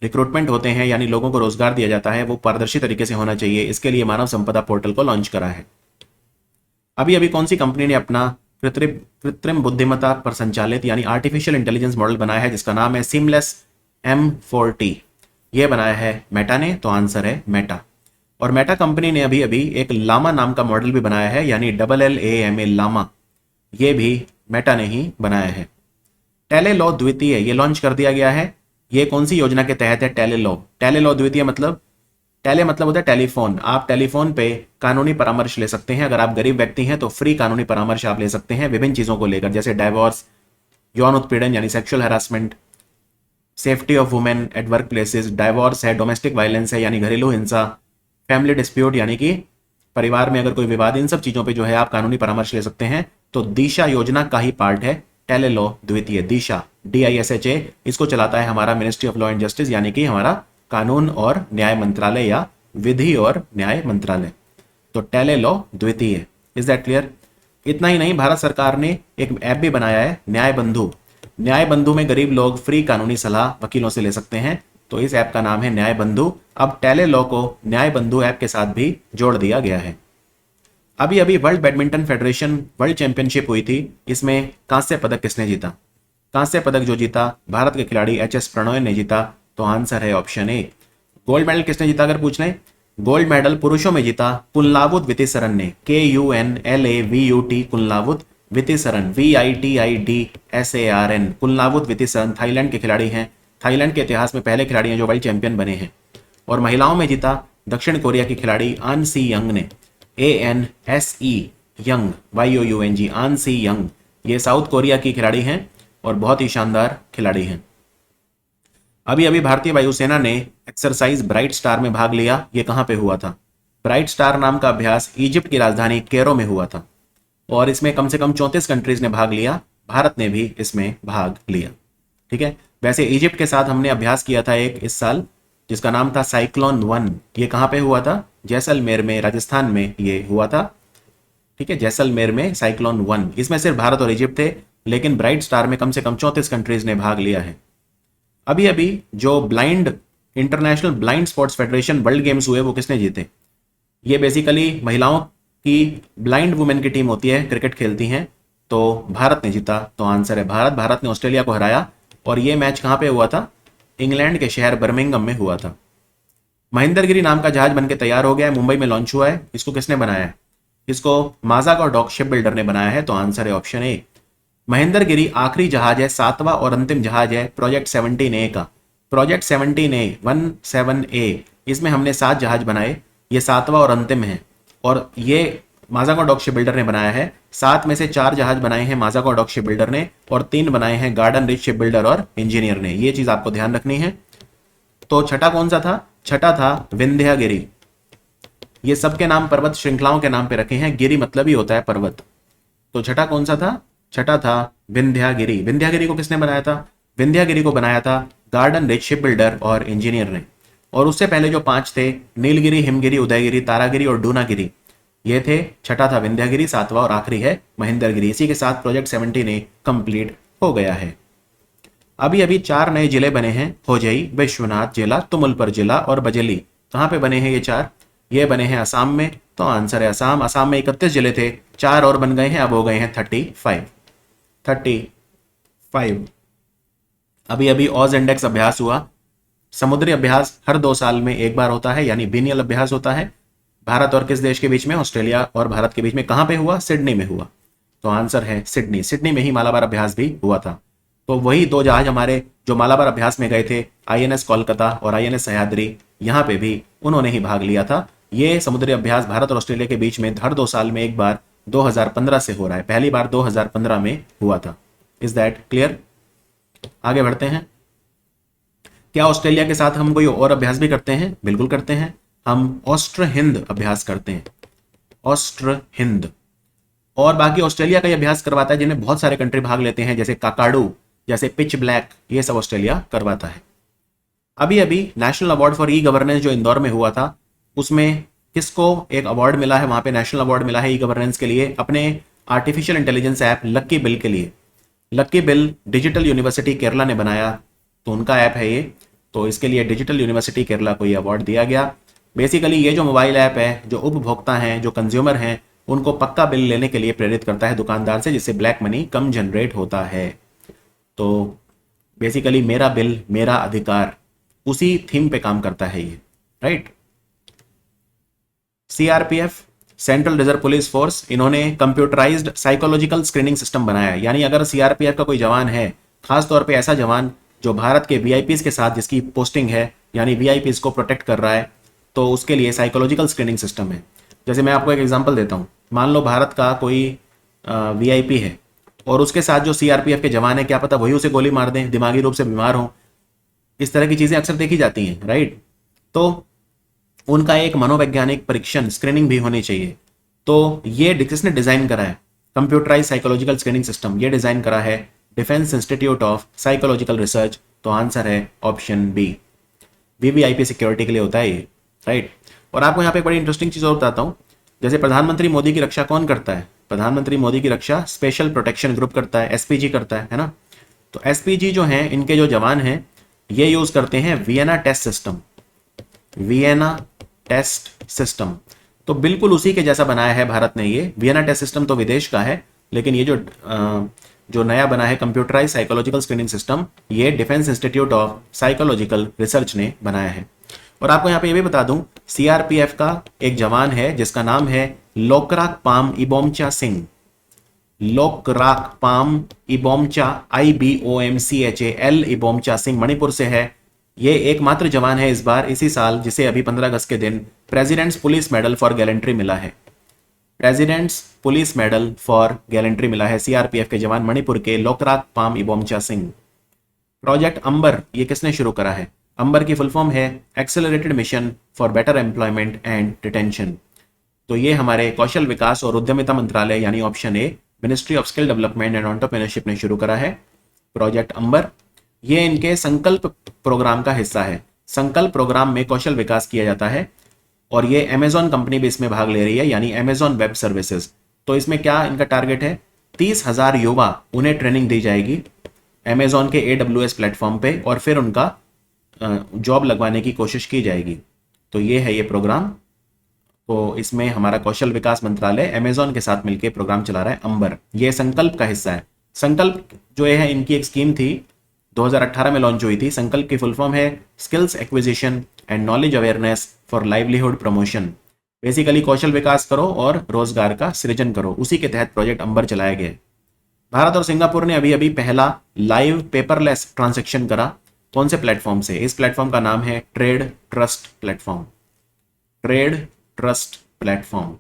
रिक्रूटमेंट होते हैं यानी लोगों को रोजगार दिया जाता है, वो पारदर्शी तरीके से होना चाहिए। इसके लिए मानव संपदा पोर्टल को लॉन्च करा है। अभी कौन सी कंपनी ने अपना कृत्रिम बुद्धिमत्ता पर संचालित यानी आर्टिफिशियल इंटेलिजेंस मॉडल बनाया है, जिसका नाम है सीमलेस M40? ये बनाया है मेटा ने, तो आंसर है मेटा। और मेटा कंपनी ने अभी एक लामा नाम का मॉडल भी बनाया है यानी LLAMA लामा, ये भी मेटा ने ही बनाया है। टेलेलॉ द्वितीय ये लॉन्च कर दिया गया है। ये कौन सी योजना के तहत है? टेलेलॉ द्वितीय मतलब टेले मतलब होता है टेलीफोन। आप टेलीफोन पे कानूनी परामर्श ले सकते हैं। अगर आप गरीब व्यक्ति हैं तो फ्री कानूनी परामर्श आप ले सकते हैं विभिन्न चीजों को लेकर, जैसे डाइवोर्स, यौन उत्पीड़न यानी sexual harassment, safety of women at work places, divorce है, डोमेस्टिक वायलेंस है यानी घरेलू हिंसा, फैमिली डिस्प्यूट यानी कि परिवार में अगर कोई विवाद, इन सब चीजों पे जो है आप कानूनी परामर्श ले सकते हैं। तो दिशा योजना का ही पार्ट है टेलेलॉ द्वितीय। दिशा DISHA इसको चलाता है हमारा ministry of law and justice यानी कि हमारा कानून और न्याय मंत्रालय या विधि और न्याय मंत्रालय। तो टेलेलॉ द्वितीय। Is that clear? इतना ही नहीं, भारत सरकार ने एक ऐप भी बनाया है न्याय बंधु। न्याय बंधु में गरीब लोग फ्री कानूनी सलाह वकीलों से ले सकते हैं। तो इस ऐप का नाम है न्याय बंधु। अब टेलेलॉ को न्याय बंधु ऐप के साथ भी जोड़ दिया गया है। अभी world badminton federation world championship हुई थी। इसमें कांस्य पदक किसने जीता? कांस्य पदक जो जीता भारत के खिलाड़ी HS प्रणॉय ने जीता। तो आंसर है ऑप्शन ए। गोल्ड मेडल किसने जीता अगर पूछ लें? गोल्ड मेडल पुरुषों में जीता कुनलावुत वितिसरन ने, KUNLAVUT Kunlavut Vitidsarn, VITIDSARN Kunlavut Vitidsarn Thailand के खिलाड़ी हैं। थाईलैंड के इतिहास में पहले खिलाड़ी हैं जो वर्ल्ड चैंपियन बने हैं। और महिलाओं में जीता दक्षिण कोरिया की खिलाड़ी आन सी यंग ने। ANSE Young, YOUNG, An Se Young. ये साउथ कोरिया की खिलाड़ी हैं और बहुत ही शानदार खिलाड़ी हैं। अभी अभी भारतीय वायुसेना ने एक्सरसाइज ब्राइट स्टार में भाग लिया। ये कहाँ पे हुआ था? ब्राइट स्टार नाम का अभ्यास इजिप्ट की राजधानी कैरो में हुआ था और इसमें कम से कम 34 कंट्रीज ने भाग लिया। भारत ने भी इसमें भाग लिया। ठीक है। वैसे इजिप्ट के साथ हमने अभ्यास किया था एक इस साल, जिसका नाम था साइक्लोन 1। ये कहाँ पे हुआ था? जैसलमेर में, राजस्थान में ये हुआ था। ठीक है, जैसलमेर में साइक्लोन 1। इसमें सिर्फ भारत और इजिप्ट थे, लेकिन ब्राइट स्टार में कम से कम 34 कंट्रीज ने भाग लिया है। अभी अभी जो blind international blind sports federation world games हुए वो किसने जीते? ये बेसिकली महिलाओं की ब्लाइंड वुमेन की टीम होती है, क्रिकेट खेलती हैं, तो भारत ने जीता। तो आंसर है भारत। भारत ने ऑस्ट्रेलिया को हराया और ये मैच कहाँ पे हुआ था? इंग्लैंड के शहर बर्मिंघम में हुआ था। महेंद्रगिरी नाम का जहाज बनके तैयार हो गया है, मुंबई में लॉन्च हुआ है। इसको किसने बनाया है? इसको माजाक और डॉक शिप बिल्डर ने बनाया है। तो आंसर है ऑप्शन ए। महेंद्रगिरी आखिरी जहाज है, 7वां और अंतिम जहाज है प्रोजेक्ट 17A का। प्रोजेक्ट 17A 17A, इसमें हमने 7 जहाज बनाए, ये 7वां और अंतिम है। और ये माजाक और डॉक शिप बिल्डर ने बनाया है। 7 में से 4 जहाज बनाए हैं माजाक और डॉक शिप बिल्डर ने और 3 बनाए हैं गार्डन रिच शिप बिल्डर और इंजीनियर ने। ये चीज आपको ध्यान रखनी है। तो छठा कौन सा था? छठा था विंध्यागिरी। ये सबके नाम पर्वत श्रृंखलाओं के नाम पे रखे हैं, गिरी मतलब ही होता है पर्वत। तो छठा कौन सा था? छठा था विंध्यागिरी। विंध्यागिरी को किसने बनाया था? विंध्यागिरी को बनाया था गार्डन रिच शिप बिल्डर और इंजीनियर ने। और उससे पहले जो 5 थे, नीलगिरी, हिमगिरी, उदयगिरी, तारागिरी और डूनागिरी, ये थे। छठा था विंध्यागिरी, 7वां और आखिरी है महेंद्रगिरी। इसी के साथ प्रोजेक्ट 17A कंप्लीट हो गया है। अभी अभी 4 नए जिले बने हैं, होजई, विश्वनाथ जिला, तुमुलपुर जिला और बजेली। कहाँ पे बने हैं ये 4? ये बने हैं असम में। तो आंसर है असम। असम में 31 जिले थे, 4 और बन गए हैं, अब हो गए हैं 35। अभी अभी ऑज इंडेक्स अभ्यास हुआ। समुद्री अभ्यास हर 2 साल में एक बार होता है, यानी बिनियल अभ्यास होता है। भारत और किस देश के बीच में? ऑस्ट्रेलिया और भारत के बीच में। कहां पे हुआ? सिडनी में हुआ। तो आंसर है सिडनी। सिडनी में ही मालाबार अभ्यास भी हुआ था। तो वही 2 जहाज हमारे जो मालाबार अभ्यास में गए थे, INS कोलकाता और INS सह्याद्री, यहां पे भी उन्होंने ही भाग लिया था। ये समुद्री अभ्यास भारत और ऑस्ट्रेलिया के बीच में हर 2 साल में एक बार 2015 से हो रहा है। पहली बार 2015 में हुआ था। Is that clear? आगे बढ़ते हैं। क्या ऑस्ट्रेलिया के साथ हम कोई और अभ्यास भी करते हैं? बिल्कुल करते हैं। हम ऑस्ट्र हिंद अभ्यास करते हैं, ऑस्ट्र हिंद। और बाकी ऑस्ट्रेलिया का ये अभ्यास करवाता है जिन्हें बहुत सारे कंट्री भाग लेते हैं, जैसे काकाडू, जैसे पिच ब्लैक, ये सब ऑस्ट्रेलिया करवाता है। अभी अभी national award for e governance जो इंदौर में हुआ था, उसमें किसको एक अवार्ड मिला है? वहां पे नेशनल अवार्ड मिला है ई गवर्नेंस के लिए, अपने आर्टिफिशियल इंटेलिजेंस ऐप लक्की बिल के लिए। लक्की बिल डिजिटल यूनिवर्सिटी केरला ने बनाया, तो उनका ऐप है ये। तो इसके लिए डिजिटल यूनिवर्सिटी केरला को ये अवार्ड दिया गया। बेसिकली ये जो मोबाइल ऐप है, जो उपभोक्ता हैं, जो कंज्यूमर हैं, उनको पक्का बिल लेने के लिए प्रेरित करता है दुकानदार से, जिससे ब्लैक मनी कम जनरेट होता है। तो बेसिकली मेरा बिल मेरा अधिकार, उसी थीम पे काम करता है ये, right. CRPF, central reserve police force, इन्होंने कंप्यूटराइज्ड साइकोलॉजिकल स्क्रीनिंग सिस्टम बनाया है। यानी अगर CRPF का कोई जवान है, खास तौर पे ऐसा जवान जो भारत के VIPs के साथ जिसकी पोस्टिंग है, यानी VIPs को प्रोटेक्ट कर रहा है, तो उसके लिए साइकोलॉजिकल स्क्रीनिंग सिस्टम है। जैसे मैं आपको एक एग्जांपल देता हूँ। मान लो भारत का कोई VIP है और उसके साथ जो CRPF के जवान है, क्या पता वही उसे गोली मार दें, दिमागी रूप से बीमार हो। इस तरह की चीजें अक्सर देखी जाती हैं, राइट। तो उनका एक मनोवैज्ञानिक परीक्षण, स्क्रीनिंग भी होनी चाहिए। तो ये किसने डिजाइन करा है? कंप्यूटराइज साइकोलॉजिकल स्क्रीनिंग सिस्टम ये डिजाइन करा है defence institute of psychological research. तो आंसर है ऑप्शन बी। VVIP सिक्योरिटी के लिए होता है ये, राइट। और आपको यहाँ पे एक बड़ी इंटरेस्टिंग चीज और बताता हूँ। जैसे प्रधानमंत्री मोदी की रक्षा कौन करता है? प्रधानमंत्री मोदी की रक्षा स्पेशल प्रोटेक्शन ग्रुप करता है, SPG करता है ना। तो SPG जो है, इनके जो जवान हैं, ये यूज करते हैं Vienna test system. Vienna test system तो बिल्कुल उसी के जैसा बनाया है भारत ने ये। वियना टेस्ट सिस्टम तो विदेश का है, लेकिन ये जो नया बना है कंप्यूटराइज साइकोलॉजिकल स्क्रीनिंग सिस्टम, ये defence institute of psychological research ने बनाया है। और आपको यहाँ पे ये भी बता दूं, CRPF का एक जवान है जिसका नाम है लोकराकपाम इबोमचा सिंह। लोकराकपाम इबोमचा, IBOMCHA इबोमचा सिंह, मणिपुर से है। ये एकमात्र जवान है इस बार, इसी साल, जिसे अभी 15 अगस्त के दिन presidents police medal for gallantry मिला है। Presidents police medal for gallantry मिला है सीआरपीएफ के जवान मणिपुर के लोकरात पाम इबोमचा सिंह। प्रोजेक्ट अंबर ये किसने शुरू करा है? अंबर की फुल फॉर्म है accelerated mission for better employment and retention. तो ये हमारे कौशल विकास और उद्यमिता मंत्रालय यानी option A ministry of skill development and entrepreneurship ने शुरू करा है प्रोजेक्ट अंबर। ये इनके संकल्प प्रोग्राम का हिस्सा है। संकल्प प्रोग्राम में कौशल विकास किया जाता है और ये अमेजॉन कंपनी भी इसमें भाग ले रही है यानी अमेजॉन वेब सर्विसेज। तो इसमें क्या इनका टारगेट है? 30,000 युवा उन्हें ट्रेनिंग दी जाएगी अमेजॉन के AWS प्लेटफॉर्म पे और फिर उनका जॉब लगवाने की कोशिश की जाएगी। तो ये है ये प्रोग्राम। तो इसमें हमारा कौशल विकास मंत्रालय अमेजॉन के साथ मिलकर प्रोग्राम चला रहा है अंबर। ये संकल्प का हिस्सा है। संकल्प जो है इनकी एक स्कीम थी 2018 में लॉन्च हुई थी। संकल्प की फुल फॉर्म है skills acquisition and knowledge awareness for livelihood promotion. Basically कौशल विकास करो और रोजगार का सृजन करो, उसी के तहत प्रोजेक्ट अंबर चलाया गया। भारत और सिंगापुर ने अभी अभी पहला लाइव पेपरलेस ट्रांजैक्शन करा। कौन से प्लेटफॉर्म से? इस प्लेटफॉर्म का नाम है trade trust platform. Trade trust platform.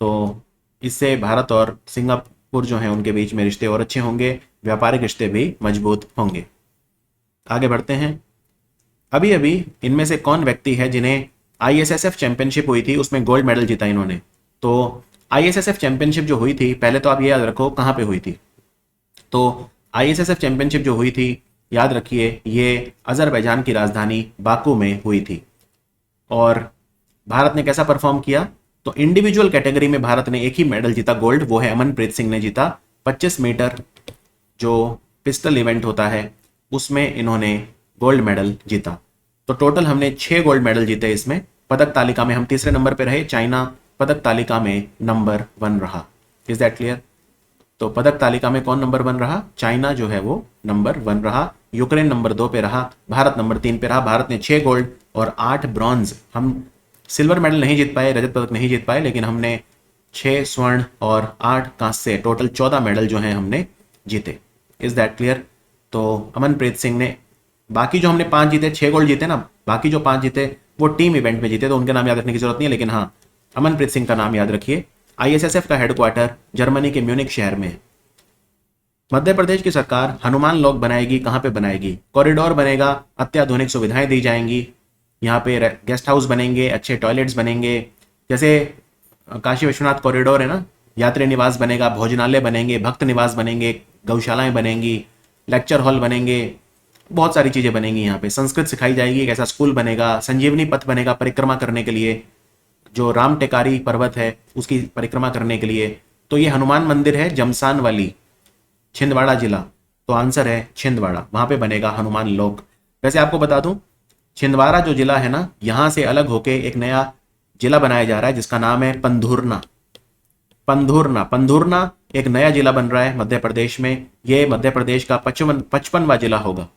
तो इससे भारत और सिंगापुर जो हैं उनके बीच में रिश्ते और अच्छे होंगे, व्यापारिक रिश्ते भी मजबूत होंगे। आगे बढ़ते हैं। अभी अभी इनमें से कौन व्यक्ति है जिन्हें ISSF चैंपियनशिप हुई थी उसमें गोल्ड मेडल जीता इन्होंने? तो ISSF चैंपियनशिप जो हुई थी, पहले तो आप ये याद रखो कहाँ पे हुई थी। तो ISSF चैंपियनशिप जो हुई थी, याद रखिए ये अजरबैजान की राजधानी बाकू में हुई थी। और भारत ने कैसा परफॉर्म किया? तो इंडिविजुअल कैटेगरी में भारत ने एक ही मेडल जीता गोल्ड, वो है अमनप्रीत सिंह ने जीता। 25 मीटर जो पिस्टल इवेंट होता है उसमें इन्होंने गोल्ड मेडल जीता। तो टोटल हमने 6 गोल्ड मेडल जीते इसमें। पदक तालिका में हम तीसरे नंबर पे रहे। चाइना पदक तालिका में नंबर 1 रहा। Is that clear? तो पदक तालिका में कौन नंबर 1 रहा? चाइना जो है वो नंबर 1 रहा। यूक्रेन नंबर 2 पे रहा। भारत नंबर 3 पे रहा। भारत ने 6 गोल्ड और 8 ब्रॉन्ज, हम सिल्वर मेडल नहीं जीत पाए, रजत पदक नहीं जीत पाए, लेकिन हमने 6 स्वर्ण और 8 कांस्य, टोटल 14 मेडल जो हैं हमने जीते। Is that clear? तो अमनप्रीत सिंह ने, बाकी जो हमने 5 जीते, 6 गोल्ड जीते ना, बाकी जो 5 जीते वो टीम इवेंट में जीते, तो उनके नाम याद रखने की जरूरत नहीं है, लेकिन हाँ अमनप्रीत सिंह का नाम याद रखिए। ISSF का हेडक्वार्टर जर्मनी के म्यूनिक शहर में है। मध्य प्रदेश की सरकार हनुमान लॉक बनाएगी। कहाँ पे बनाएगी? कॉरिडोर बनेगा, अत्याधुनिक सुविधाएं दी जाएंगी, यहाँ पे गेस्ट हाउस बनेंगे, अच्छे टॉयलेट्स बनेंगे, जैसे काशी विश्वनाथ कॉरिडोर है ना, यात्री निवास बनेगा, भोजनालय बनेंगे, भक्त निवास बनेंगे, गौशालाएं बनेंगी, लेक्चर हॉल बनेंगे, बहुत सारी चीजें बनेंगी। यहाँ पे संस्कृत सिखाई जाएगी, एक ऐसा स्कूल बनेगा, संजीवनी पथ बनेगा परिक्रमा करने के लिए, जो राम टेकारी पर्वत है उसकी परिक्रमा करने के लिए। तो ये हनुमान मंदिर है जमसान वाली, छिंदवाड़ा जिला। तो आंसर है छिंदवाड़ा, वहां पे बनेगा हनुमान लोक। वैसे आपको बता दूं, छिंदवाड़ा जो जिला है ना, यहां से अलग होके एक नया जिला बनाया जा रहा है जिसका नाम है पंधूरना। पंधूरना, पंधूरना एक नया जिला बन रहा है मध्य प्रदेश में। ये मध्य प्रदेश का 55वां जिला होगा।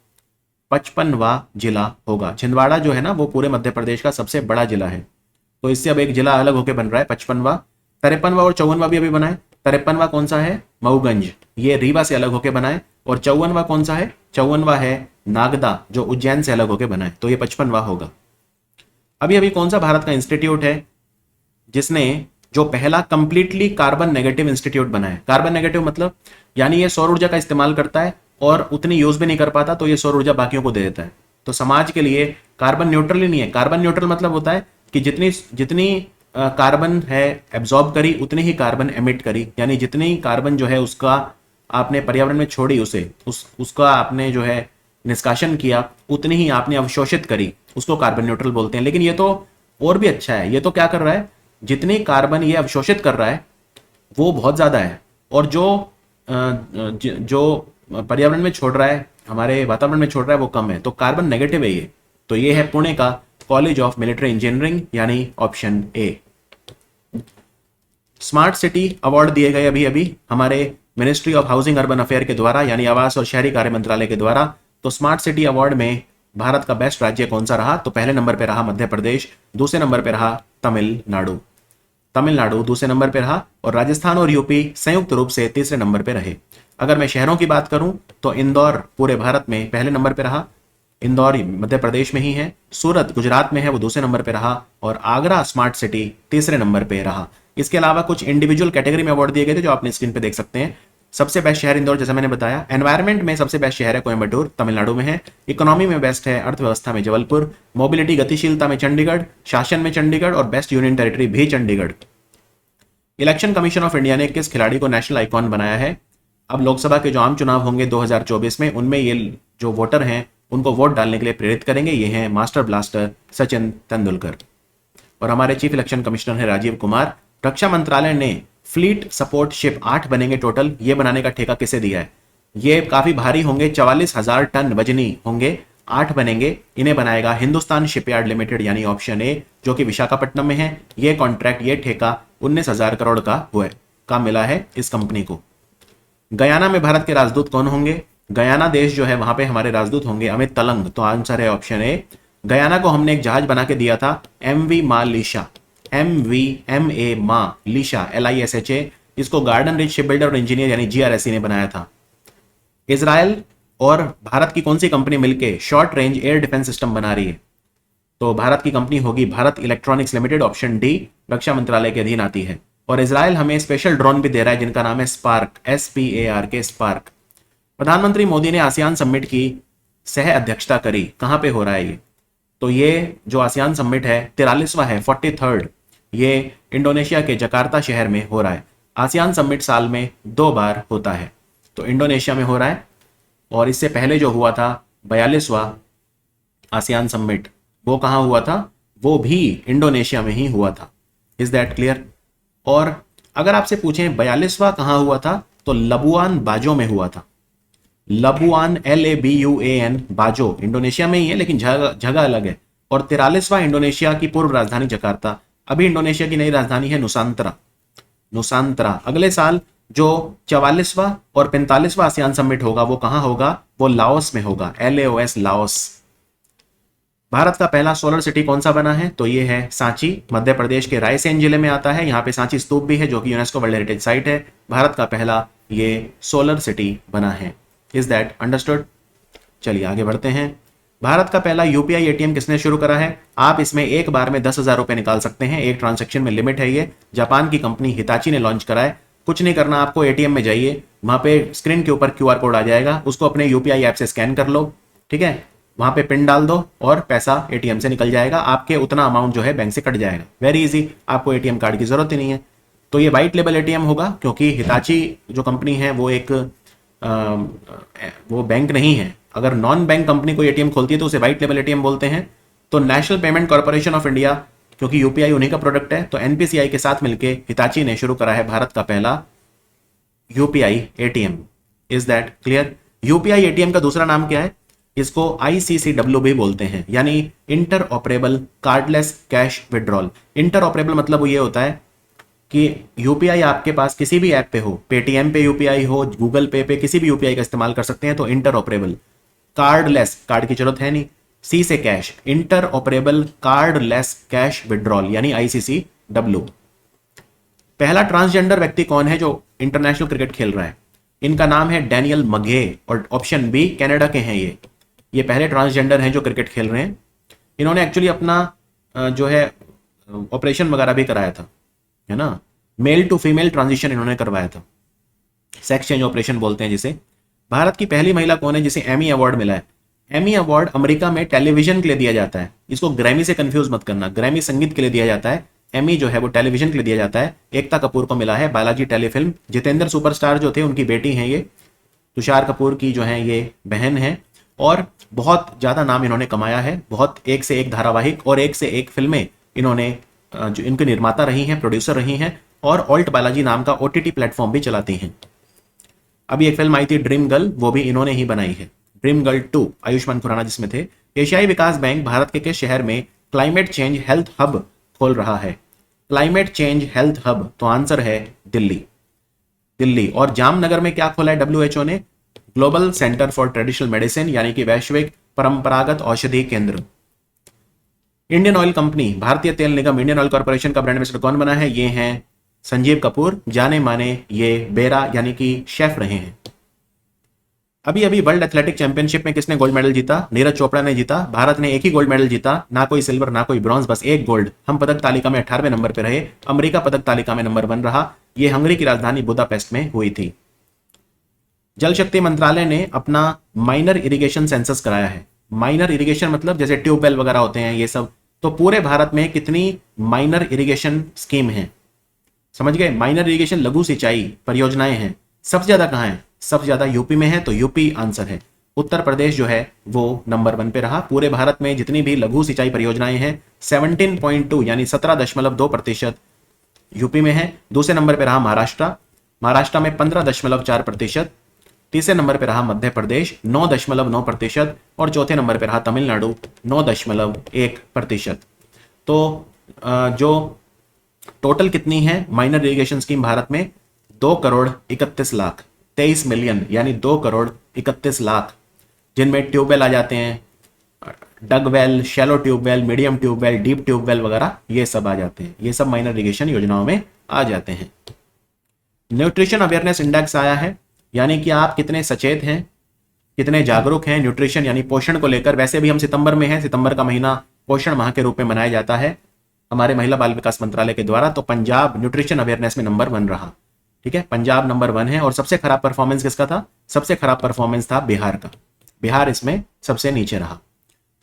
55वां जिला होगा। छिंदवाड़ा जो है ना वो पूरे मध्य प्रदेश का सबसे बड़ा जिला है। तो इससे अब एक जिला अलग होकर बन रहा है 55वां। 53वां और 54वां भी अभी बना है। 53वां कौन सा है? मऊगंज, ये रीवा से अलग होकर बना है। और 54वां कौन सा है? 54वां है नागदा, जो उज्जैन से अलग होकर बना है। तो ये 55वां होगा। अभी अभी कौन सा भारत का इंस्टीट्यूट है जिसने जो पहला कंप्लीटली कार्बन नेगेटिव इंस्टीट्यूट बना है? कार्बन नेगेटिव मतलब यानी ये सौर ऊर्जा का इस्तेमाल करता है और उतनी यूज भी नहीं कर पाता, तो ये सौर ऊर्जा बाकियों को दे देता है। तो समाज के लिए कार्बन न्यूट्रल ही नहीं है। कार्बन न्यूट्रल मतलब होता है कि जितनी जितनी कार्बन है एब्जॉर्ब करी उतनी ही कार्बन एमिट करी, यानी जितनी कार्बन जो है उसका आपने पर्यावरण में छोड़ी, उसका आपने जो है निष्कासन किया, उतनी ही आपने अवशोषित करी, उसको कार्बन न्यूट्रल बोलते हैं। लेकिन ये तो और भी अच्छा है। ये तो क्या कर रहा है, जितनी कार्बन ये अवशोषित कर रहा है वो बहुत ज्यादा है, और जो पर्यावरण में छोड़ रहा है, हमारे वातावरण में छोड़ रहा है, वो कम है। तो कार्बन नेगेटिव है ये। तो ये है पुणे का कॉलेज ऑफ मिलिट्री इंजीनियरिंग, यानी option A. Smart city award दिए गए अभी अभी हमारे ministry of housing urban affair के द्वारा, यानी आवास और शहरी कार्य मंत्रालय के द्वारा। तो स्मार्ट सिटी अवार्ड में भारत का बेस्ट राज्य कौन सा रहा? तो पहले नंबर पे रहा मध्य प्रदेश, दूसरे नंबर पे रहा तमिलनाडु, तमिलनाडु दूसरे नंबर पे रहा, और राजस्थान और यूपी संयुक्त रूप से तीसरे नंबर पे रहे। अगर मैं शहरों की बात करूं तो इंदौर पूरे भारत में पहले नंबर पे रहा, इंदौर मध्य प्रदेश में ही है। सूरत गुजरात में है, वो दूसरे नंबर पे रहा, और आगरा स्मार्ट सिटी तीसरे नंबर पे रहा। इसके अलावा कुछ इंडिविजुअल कैटेगरी में अवार्ड दिए गए थे जो आपने स्क्रीन पे देख सकते हैं। सबसे बेस्ट शहर इंदौर, जैसा मैंने बताया। एनवायरमेंट में सबसे बेस्ट शहर है कोयम्बटूर, तमिलनाडु में है। इकोनॉमी में बेस्ट है, अर्थव्यवस्था में जबलपुर। मोबिलिटी गतिशीलता में चंडीगढ़। शासन में चंडीगढ़ और बेस्ट यूनियन टेरिटरी भी Chandigarh. Election commission of India ने किस खिलाड़ी को नेशनल आइकॉन बनाया है? अब लोकसभा के जो आम चुनाव होंगे 2024 में, उनमें ये जो वोटर हैं उनको वोट डालने के लिए प्रेरित करेंगे। ये हैं मास्टर ब्लास्टर सचिन तेंदुलकर। और हमारे चीफ इलेक्शन कमिश्नर हैं राजीव कुमार। रक्षा मंत्रालय ने फ्लीट सपोर्ट शिप 8 बनेंगे टोटल, ये बनाने का ठेका किसे दिया है? ये काफी भारी होंगे, 44,000 टन वजनी होंगे, 8 बनेंगे। इन्हें बनाएगा हिंदुस्तान शिपयार्ड लिमिटेड यानी ऑप्शन ए, जो कि विशाखापट्टनम में है। ये कॉन्ट्रैक्ट, ये ठेका 19,000 करोड़ का मिला है इस कंपनी को। गयाना में भारत के राजदूत कौन होंगे? गयाना देश जो है वहां पे हमारे राजदूत होंगे अमित तलंग। तो आंसर है ऑप्शन ए। गयाना को हमने एक जहाज बना के दिया था, MV मालिशा, MVMA मालिशा, LISHA। इसको गार्डन रिच शिप बिल्डर और इंजीनियर यानी GRSE ने बनाया था। इजराइल और भारत की कौन सी कंपनी मिलकर short range air defence system बना रही है? तो भारत की कंपनी होगी Bharat Electronics Limited, option D, रक्षा मंत्रालय के अधीन आती है। और इजराइल हमें स्पेशल ड्रोन भी दे रहा है जिनका नाम है स्पार्क, SPARK, स्पार्क। प्रधानमंत्री मोदी ने आसियान समिट की सह अध्यक्षता करी, कहां पे हो रहा है ये? तो ये जो आसियान समिट है 43वां है, 43rd, ये इंडोनेशिया के जकार्ता शहर में हो रहा है। आसियान समिट साल में 2 बार होता है, तो इंडोनेशिया में हो रहा है। और इससे पहले जो हुआ था 42वां आसियान समिट, वो कहां हुआ था? वो भी इंडोनेशिया में ही हुआ था। Is that clear? और अगर आपसे पूछें 42वां कहां हुआ था, तो लबुआन बाजो में हुआ था। लबुआन, LABUAN, बाजो इंडोनेशिया में ही है लेकिन जगह अलग है। और 43वां इंडोनेशिया की पूर्व राजधानी जकार्ता। अभी इंडोनेशिया की नई राजधानी है नुसांतरा। नुसांतरा। अगले साल जो 44वां और 45वां आसियान समिट होगा वो कहां होगा? वो लाओस में होगा, LAOS, लाओस। भारत का पहला सोलर सिटी कौन सा बना है? तो ये है सांची, मध्य प्रदेश के रायसेन जिले में आता है। यहाँ पे सांची स्तूप भी है जो कि यूनेस्को वर्ल्ड हेरिटेज साइट है। भारत का पहला ये सोलर सिटी बना है। Is that understood? चलिए आगे बढ़ते हैं। भारत का पहला UPI ATM किसने शुरू करा है? आप इसमें एक बार में 10,000 रुपए निकाल सकते हैं, एक ट्रांजेक्शन में लिमिट है। ये जापान की कंपनी हिताची ने लॉन्च करा है। कुछ नहीं करना आपको, ATM में जाइए, वहां पे स्क्रीन के ऊपर QR कोड आ जाएगा, उसको अपने UPI ऐप से स्कैन कर लो, ठीक है? वहां पे पिन डाल दो और पैसा ATM से निकल जाएगा। आपके उतना अमाउंट जो है बैंक से कट जाएगा। वेरी इजी, आपको ATM कार्ड की जरूरत ही नहीं है। तो ये व्हाइट लेबल ATM होगा क्योंकि हिताची जो कंपनी है वो एक वो बैंक नहीं है। अगर नॉन बैंक कंपनी कोई ATM खोलती है तो उसे व्हाइट लेबल ATM बोलते हैं। तो national payment corporation of India, क्योंकि UPI उन्हीं का प्रोडक्ट है, तो NPCI के साथ मिलकर हिताची ने शुरू करा है भारत का पहला UPI ATM। Is that clear? UPI ATM का दूसरा नाम क्या है? इसको ICCW भी बोलते हैं, यानी inter operable cardless cash withdrawal. Inter operable मतलब ये होता है कि UPI आपके पास किसी भी ऐप पे हो, पेटीएम पे UPI हो, गूगल पे किसी भी UPI का इस्तेमाल कर सकते हैं। तो इंटर ऑपरेबल, कार्डलेस, कार्ड की जरूरत है नहीं, C से cash, inter operable cardless cash withdrawal यानी ICCW। पहला ट्रांसजेंडर व्यक्ति कौन है जो इंटरनेशनल क्रिकेट खेल रहा है? इनका नाम है डैनियल मघे और ऑप्शन बी, कनाडा के हैं ये पहले ट्रांसजेंडर हैं जो क्रिकेट खेल रहे हैं। इन्होंने एक्चुअली अपना जो है ऑपरेशन वगैरह भी कराया था, है ना? मेल टू फीमेल ट्रांजिशन इन्होंने करवाया था, सेक्स चेंज ऑपरेशन बोलते हैं जिसे। भारत की पहली महिला कौन है जिसे एमी अवार्ड मिला है? एमी अवार्ड अमेरिका में टेलीविजन के लिए दिया जाता है, इसको ग्रैमी से कंफ्यूज मत करना। ग्रैमी संगीत के लिए दिया जाता है, एमी जो है वो टेलीविजन के लिए दिया जाता है। एकता कपूर को मिला है बालाजी टेलीफिल्म। जितेंद्र सुपरस्टार जो थे उनकी बेटी हैं ये, तुषार कपूर की जो है ये बहन है। और बहुत ज्यादा नाम इन्होंने कमाया है, बहुत एक से एक धारावाहिक और एक से एक फिल्में इन्होंने जो इनके निर्माता रही हैं, प्रोड्यूसर रही हैं, और ऑल्ट बालाजी नाम का OTT प्लेटफॉर्म भी चलाती हैं। अभी एक फिल्म आई थी ड्रीम गर्ल, वो भी इन्होंने ही बनाई है, ड्रीम गर्ल 2, आयुष्मान खुराना जिसमें थे। एशियाई विकास बैंक भारत के किस शहर में क्लाइमेट चेंज हेल्थ हब खोल रहा है? क्लाइमेट चेंज हेल्थ हब, तो आंसर है दिल्ली। और जामनगर में क्या खोला है WHO ने? Global centre for traditional medicine यानी कि वैश्विक परंपरागत औषधि केंद्र। इंडियन ऑयल कंपनी, भारतीय तेल निगम, इंडियन ऑयल कॉर्पोरेशन का ब्रांड एम्बेसडर कौन बना है? ये हैं संजीव कपूर, जाने माने ये बेरा यानी कि शेफ रहे हैं। अभी अभी वर्ल्ड एथलेटिक चैंपियनशिप में किसने गोल्ड मेडल जीता? नीरज चोपड़ा ने जीता। भारत ने एक ही गोल्ड मेडल जीता, ना कोई सिल्वर ना कोई ब्रॉन्ज, बस एक गोल्ड। हम पदक तालिका में 18वें नंबर पर रहे। अमेरिका पदक तालिका में नंबर 1 रहा। यह हंगरी की राजधानी बुदापेस्ट में हुई थी। जल शक्ति मंत्रालय ने अपना माइनर इरिगेशन सेंसस कराया है। माइनर इरिगेशन मतलब जैसे ट्यूबवेल वगैरह होते हैं ये सब। तो पूरे भारत में कितनी माइनर इरिगेशन स्कीम है, समझ गए? माइनर इरिगेशन लघु सिंचाई परियोजनाएं हैं, सबसे ज्यादा कहां है? सबसे ज्यादा यूपी में है, तो यूपी आंसर है। उत्तर प्रदेश जो है वो नंबर 1 पे रहा। पूरे भारत में जितनी भी लघु सिंचाई परियोजनाएं हैं 17.2 यानी 17.2% यूपी में है। दूसरे नंबर पे रहा महाराष्ट्र, महाराष्ट्र में 15.4%। तीसरे नंबर पे रहा मध्य प्रदेश 9.9%। और चौथे नंबर पे रहा तमिलनाडु 9.1%। तो जो टोटल कितनी है माइनर इरिगेशन स्कीम भारत में? 2,31,23,000,000 यानी 2,31,00,000, जिनमें ट्यूबवेल आ जाते हैं, dug well, shallow tubewell, medium tubewell, deep tubewell वगैरह, ये सब आ जाते हैं। ये सब माइनर इरिगेशन योजनाओं में आ जाते हैं। न्यूट्रिशन अवेयरनेस इंडेक्स आया है, यानी कि आप कितने सचेत हैं, कितने जागरूक हैं न्यूट्रिशन यानी पोषण को लेकर। वैसे भी हम सितंबर में हैं, सितंबर का महीना पोषण माह के रूप में मनाया जाता है हमारे महिला बाल विकास मंत्रालय के द्वारा। तो पंजाब न्यूट्रिशन अवेयरनेस में नंबर 1 रहा। ठीक है, पंजाब नंबर 1 है। और सबसे खराब परफॉर्मेंस किसका था? सबसे खराब परफॉर्मेंस था बिहार का। बिहार इसमें सबसे नीचे रहा।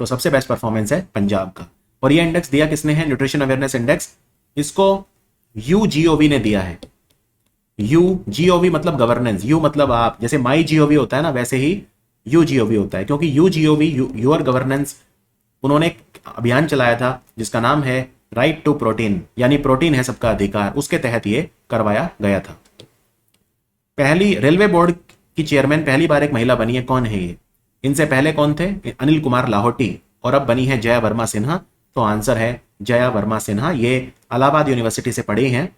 तो सबसे बेस्ट परफॉर्मेंस है पंजाब का। और ये इंडेक्स दिया किसने है? न्यूट्रिशन अवेयरनेस इंडेक्स, इसको यूजीओवी ने दिया है। यूजीओवी मतलब गवर्नेंस, यू मतलब आप, जैसे माई जीओवी होता है ना, वैसे ही यूजीओवी होता है। क्योंकि यूजीओवी यूर गवर्नेंस, उन्होंने एक अभियान चलाया था जिसका नाम है राइट टू प्रोटीन, यानी प्रोटीन है सबका अधिकार, उसके तहत ये करवाया गया था। पहली रेलवे बोर्ड की चेयरमैन पहली बार एक महिला बनी है, कौन है ये? इनसे पहले कौन थे? अनिल कुमार लाहौटी। और अब बनी है जया वर्मा सिन्हा। तो आंसर है जया वर्मा सिन्हा। ये इलाहाबाद यूनिवर्सिटी से पढ़ी हैं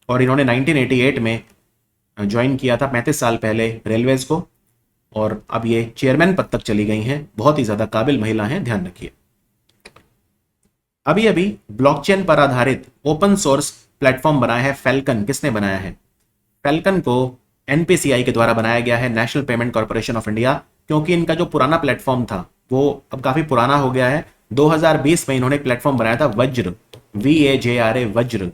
और इन्होंने 1988 में ज्वाइन किया था, 35 साल पहले, रेलवेज को। और अब ये चेयरमैन पद तक चली गई हैं। बहुत ही ज्यादा काबिल महिला हैं, ध्यान रखिए। अभी अभी ब्लॉकचेन पर आधारित ओपन सोर्स प्लेटफॉर्म बनाया है फैल्कन। किसने बनाया है? फैल्कन को एनपीसीआई के द्वारा बनाया गया है, national payment corporation of India. क्योंकि इनका जो पुराना प्लेटफॉर्म था वो अब काफी पुराना हो गया है। 2020 में इन्होंने एक प्लेटफॉर्म बनाया था वज्र, VAJRA, वज्र।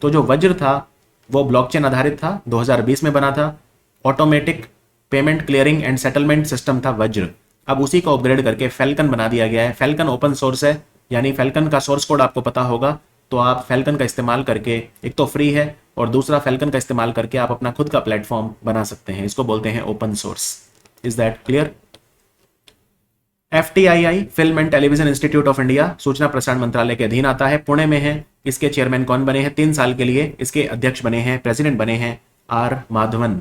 तो जो वज्र था वो ब्लॉकचेन आधारित था, 2020 में बना था। Automatic payment clearing and settlement system था वज्र। अब उसी को अपग्रेड करके फैल्कन बना दिया गया है। फैल्कन ओपन सोर्स है, यानी फैल्कन का सोर्स कोड आपको पता होगा। तो आप फैल्कन का इस्तेमाल करके, एक तो फ्री है और दूसरा फैल्कन का इस्तेमाल करके आप अपना खुद का प्लेटफॉर्म बना सकते हैं। इसको बोलते हैं open source. Is that clear? FTII, film and television institute of India, सूचना प्रसारण मंत्रालय के अधीन आता है, पुणे में है। इसके चेयरमैन कौन बने हैं? 3 साल के लिए इसके अध्यक्ष बने हैं, प्रेसिडेंट बने हैं R माधवन।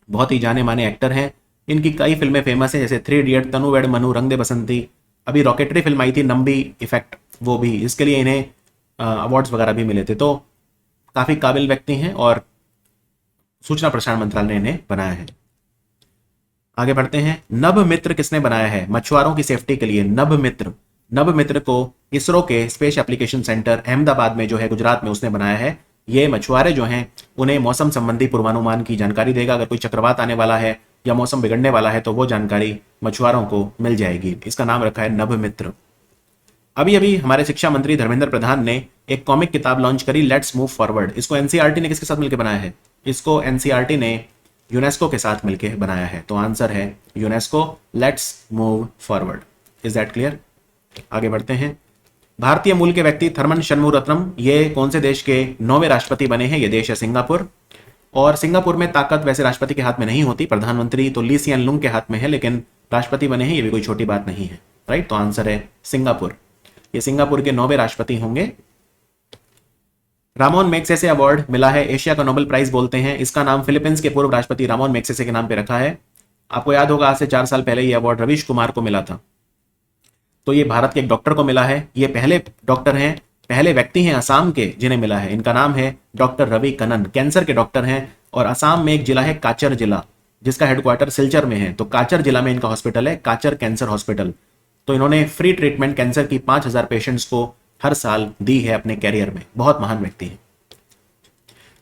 बहुत ही जाने माने एक्टर हैं। इनकी कई फिल्में फेमस है, जैसे 3 इडियट, तनु वेड मनु, रंग दे बसंती। अभी रॉकेटरी फिल्म आई थी नंबी इफेक्ट, वो भी, इसके लिए इन्हें अवार्ड्स वगैरह भी मिले थे। तो काफी काबिल व्यक्ति हैं और सूचना प्रसारण मंत्रालय ने इन्हें बनाया है। आगे बढ़ते हैं। नभ मित्र किसने बनाया है? मछुआरों की सेफ्टी के लिए नभ मित्र। नभ मित्र को इसरो के स्पेस एप्लीकेशन सेंटर अहमदाबाद में जो है, गुजरात में, उसने बनाया है। ये मछुआरे जो हैं उन्हें मौसम संबंधी पूर्वानुमान की जानकारी देगा। अगर कोई चक्रवात आने वाला है या मौसम बिगड़ने वाला है तो वो जानकारी मछुआरों को मिल जाएगी। इसका नाम रखा है नभ मित्र। अभी अभी हमारे शिक्षा मंत्री धर्मेंद्र प्रधान ने एक कॉमिक किताब लॉन्च करी, लेट्स मूव फॉरवर्ड। इसको एनसीईआरटी ने किसके साथ मिलकर बनाया है? इसको एनसीईआरटी ने यूनेस्को के साथ मिलकर बनाया है। तो आंसर है UNESCO, let's move forward. Is that clear? आगे बढ़ते हैं। भारतीय मूल के व्यक्ति थर्मन शनमुगरत्नम, ये कौन से देश के 9वें राष्ट्रपति बने हैं? ये देश है सिंगापुर। और सिंगापुर में ताकत वैसे राष्ट्रपति के हाथ में नहीं होती, प्रधानमंत्री तो ली सिएन लुंग के हाथ में है, लेकिन राष्ट्रपति बने हैं, ये भी कोई छोटी बात नहीं है। राइट, तो आंसर है सिंगापुर। ये सिंगापुर के 9वें राष्ट्रपति होंगे। रामोन मैग्सेसे अवार्ड मिला है, एशिया का नोबेल प्राइज बोलते हैं। इसका नाम फिलीपींस के पूर्व राष्ट्रपति रामोन मैग्सेसे के नाम पे रखा है। आपको याद होगा आज से 4 साल पहले ये अवार्ड रवीश कुमार को मिला था। तो ये भारत के एक डॉक्टर को मिला है। ये पहले डॉक्टर हैं, पहले व्यक्ति हैं असम के जिन्हें मिला है। इनका नाम है डॉक्टर रवि कनन, कैंसर के डॉक्टर हैं। और असम में एक जिला है काचर जिला, जिसका हेडक्वार्टर सिलचर में है। तो काचर जिला में इनका हॉस्पिटल है, काचर कैंसर हॉस्पिटल। तो इन्होंने फ्री ट्रीटमेंट कैंसर की 5000 पेशेंट्स को हर साल दी है अपने कैरियर में। बहुत महान व्यक्ति हैं।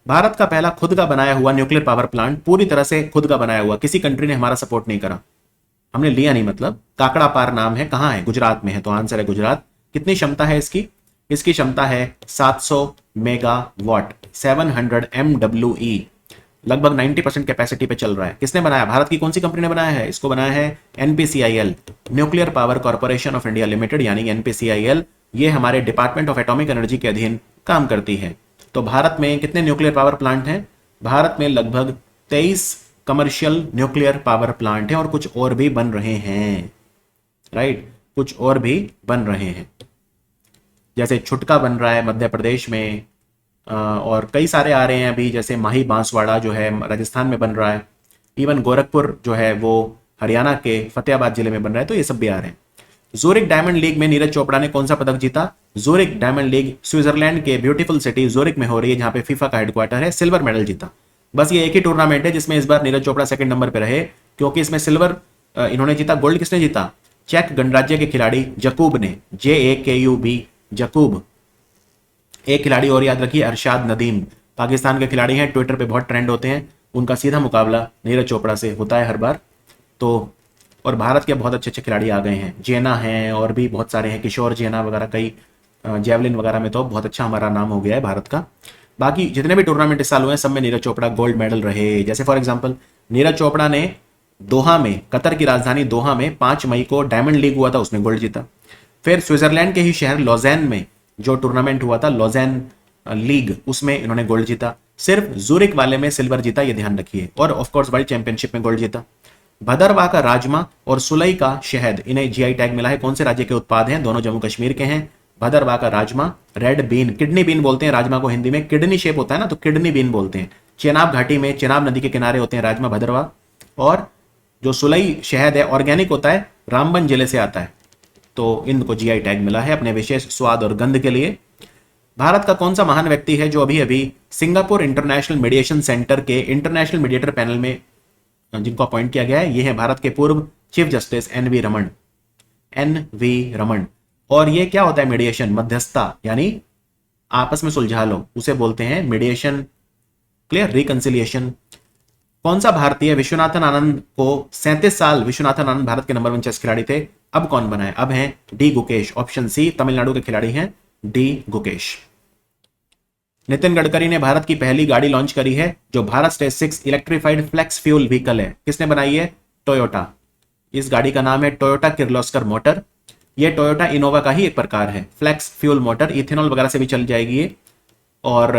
भारत का पहला खुद का बनाया हुआ न्यूक्लियर पावर प्लांट, पूरी तरह से खुद का बनाया हुआ, किसी कंट्री ने हमारा सपोर्ट नहीं करा, हमने लिया नहीं, मतलब काकड़ा पार नाम है, कहां है, गुजरात में है, तो आंसर है गुजरात। कितनी क्षमता है इसकी? इसकी क्षमता है 700 मेगावाट, 700 MWE, लगभग 90% कैपेसिटी पे चल रहा है। किसने बनाया? भारत की कौन सी कंपनी ने बनाया है इसको? बनाया है NPCIL, nuclear power corporation of India limited, यानी एनपीसीआईएल। ये हमारे डिपार्टमेंट ऑफ एटॉमिक एनर्जी के अधीन काम करती है। तो भारत में कितने न्यूक्लियर पावर प्लांट हैं? भारत में लगभग 23 कमर्शियल न्यूक्लियर पावर प्लांट हैं और कुछ और भी बन रहे हैं, राइट, कुछ और भी बन रहे हैं। जैसे छुटका बन रहा है मध्य प्रदेश में, और कई सारे आ रहे हैं अभी, जैसे माही बांसवाड़ा जो है राजस्थान में बन रहा है, इवन गोरखपुर जो है वो हरियाणा के फतेहाबाद जिले में बन रहा है, तो ये सब भी आ रहे हैं। ज़ूरिक डायमंड लीग में नीरज चोपड़ा ने कौन सा पदक जीता? ज़ूरिक डायमंड लीग स्विट्जरलैंड के ब्यूटीफुल सिटी ज़ूरिक में हो रही है, जहां पे फीफा का हेडक्वार्टर है, सिल्वर मेडल जीता। बस ये एक ही टूर्नामेंट है जिसमें इस बार नीरज चोपड़ा सेकंड नंबर पे रहे, क्योंकि इसमें सिल्वर इन्होंने जीता। गोल्ड किसने जीता? चेक गणराज्य के खिलाड़ी जकूब ने, JAKUB, जकूब। एक खिलाड़ी और याद रखिए, अरशाद नदीम, पाकिस्तान के खिलाड़ी हैं, ट्विटर पे बहुत ट्रेंड होते हैं, उनका सीधा मुकाबला नीरज चोपड़ा से होता है हर बार। तो और भारत के बहुत अच्छे अच्छे खिलाड़ी आ गए हैं, जेना हैं और भी बहुत सारे हैं, किशोर जेना वगैरह, कई जेवलिन वगैरह में तो बहुत अच्छा हमारा नाम हो गया है भारत का। बाकी जितने भी टूर्नामेंट इस साल हुए हैं सब में नीरज चोपड़ा गोल्ड मेडल रहे। जैसे फॉर एग्जाम्पल नीरज चोपड़ा ने दोहा में, कतर की राजधानी दोहा में 5 मई को डायमंड लीग हुआ था, उसमें गोल्ड जीता। फिर स्विट्जरलैंड के ही शहर लॉजेन में जो टूर्नामेंट हुआ था, लॉजेन लीग, उसमें इन्होंने गोल्ड जीता। सिर्फ जूरिक वाले में सिल्वर जीता, ये ध्यान रखिए। और ऑफ कोर्स वर्ल्ड चैंपियनशिप में गोल्ड जीता। भदरवाह का राजमा और सुलई का शहद, इन्हें जीआई टैग मिला है। कौन से राज्य के उत्पाद हैं? दोनों जम्मू कश्मीर के हैं। भदरवाह का rajma, red been, kidney bean बोलते हैं राजमा को, हिंदी में किडनी शेप होता है ना, तो किडनी बीन बोलते हैं। चेनाब घाटी में, चेनाब नदी के किनारे होते हैं राजमा भदरवाह। और जो सुलई शहद है ऑर्गेनिक होता है, रामबन जिले से आता है, तो इनको जीआई टैग मिला है अपने विशेष स्वाद और गंध के लिए। भारत का कौन सा महान व्यक्ति है जो अभी अभी सिंगापुर इंटरनेशनल मीडिएशन सेंटर के इंटरनेशनल मीडिएटर पैनल में जिनको अपॉइंट किया गया है? ये है भारत के पूर्व chief justice NV Raman, NV Raman. और ये क्या होता है? मीडिएशन, मध्यस्थता, यानी आपस में सुलझा लो, उसे बोलते हैं मीडिएशन। क्लियर? रिकंसिलिएशन। कौन सा भारतीय विश्वनाथन आनंद को 37 साल, विश्वनाथन आनंद भारत के नंबर 1 चेस खिलाड़ी थे, अब कौन बना है? अब हैं D Gukesh. Option C, Tamil Nadu के खिलाड़ी हैं डी गुकेश। नितिन गडकरी ने भारत की पहली गाड़ी लॉन्च करी है जो Bharat stage 6 electrified flex fuel vehicle है। किसने बनाई है? टोयोटा। इस गाड़ी का नाम है टोयोटा किर्लोस्कर मोटर। यह टोयोटा इनोवा का ही एक प्रकार है, फ्लेक्स फ्यूल मोटर, इथेनॉल वगैरह से भी चल जाएगी ये, और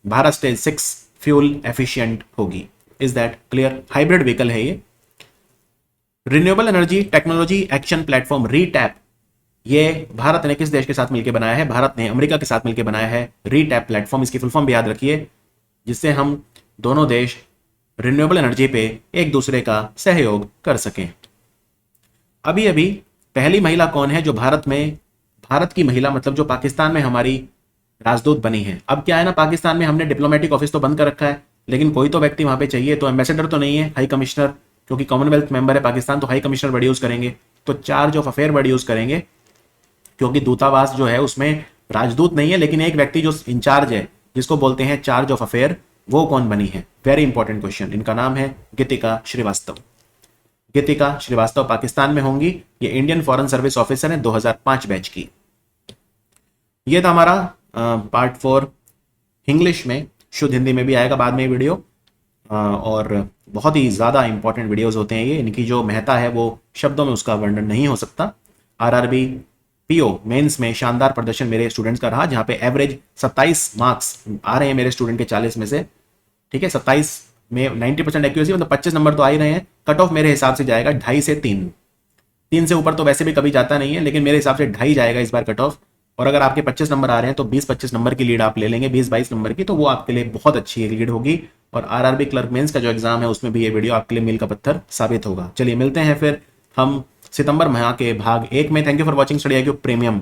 भारत स्टेज 6 फ्यूल एफिशिएंट होगी। Is that clear? Hybrid vehicle है ये। Renewable energy technology action platform RETAP, ये भारत ने किस देश के साथ मिलकर बनाया है? भारत ने अमेरिका के साथ मिलकर बनाया है रीटैप प्लेटफॉर्म। इसकी फुल फॉर्म भी याद रखिए, जिससे हम दोनों देश रिन्यूएबल एनर्जी पे एक दूसरे का सहयोग कर सकें। अभी अभी पहली महिला कौन है जो भारत में, भारत की महिला मतलब जो पाकिस्तान में हमारी राजदूत बनी है? अब क्या है ना, पाकिस्तान में हमने डिप्लोमेटिक ऑफिस तो बंद कर रखा है, लेकिन कोई तो व्यक्ति वहां पे चाहिए। तो एम्बेसडर तो नहीं है, हाई कमिश्नर, क्योंकि कॉमनवेल्थ मेंबर है पाकिस्तान, तो हाई कमिश्नर वर्ड यूज करेंगे, तो charge of affair word use करेंगे, क्योंकि दूतावास जो है उसमें राजदूत नहीं है, लेकिन एक व्यक्ति जो इंचार्ज है, जिसको बोलते हैं चार्ज ऑफ अफेयर, वो कौन बनी है? Very important question. इनका नाम है गीतिका श्रीवास्तव। गीतिका श्रीवास्तव पाकिस्तान में होंगी। ये इंडियन फॉरेन सर्विस ऑफिसर है, 2005 बैच की। ये था हमारा पार्ट 4 इंग्लिश में, शुद्ध हिंदी में भी आएगा बाद में वीडियो, और बहुत ही ज़्यादा इंपॉर्टेंट वीडियोस होते हैं ये। इनकी जो महत्ता है वो शब्दों में उसका वर्णन नहीं हो सकता। RRB PO मेंस में शानदार प्रदर्शन मेरे स्टूडेंट्स का रहा, जहाँ पे एवरेज 27 मार्क्स आ रहे हैं मेरे स्टूडेंट के 40 में से। ठीक है, 27 में 90% एक्यूरेसी, मतलब 25 नंबर तो आ ही रहे हैं। कट ऑफ मेरे हिसाब से जाएगा 2.5 से 3, 3 से ऊपर तो वैसे भी कभी जाता नहीं है, लेकिन मेरे हिसाब से 2.5 जाएगा इस बार कट ऑफ। और अगर आपके 25 नंबर आ रहे हैं तो 20-25 नंबर की लीड आप ले लेंगे, 20-22 नंबर की, तो वो आपके लिए बहुत अच्छी एक लीड होगी। और RRB क्लर्क मेंस का जो एग्जाम है उसमें भी ये वीडियो आपके लिए मील का पत्थर साबित होगा। चलिए मिलते हैं फिर हम सितंबर माह के भाग 1 में। Thank you for watching study IQ premium.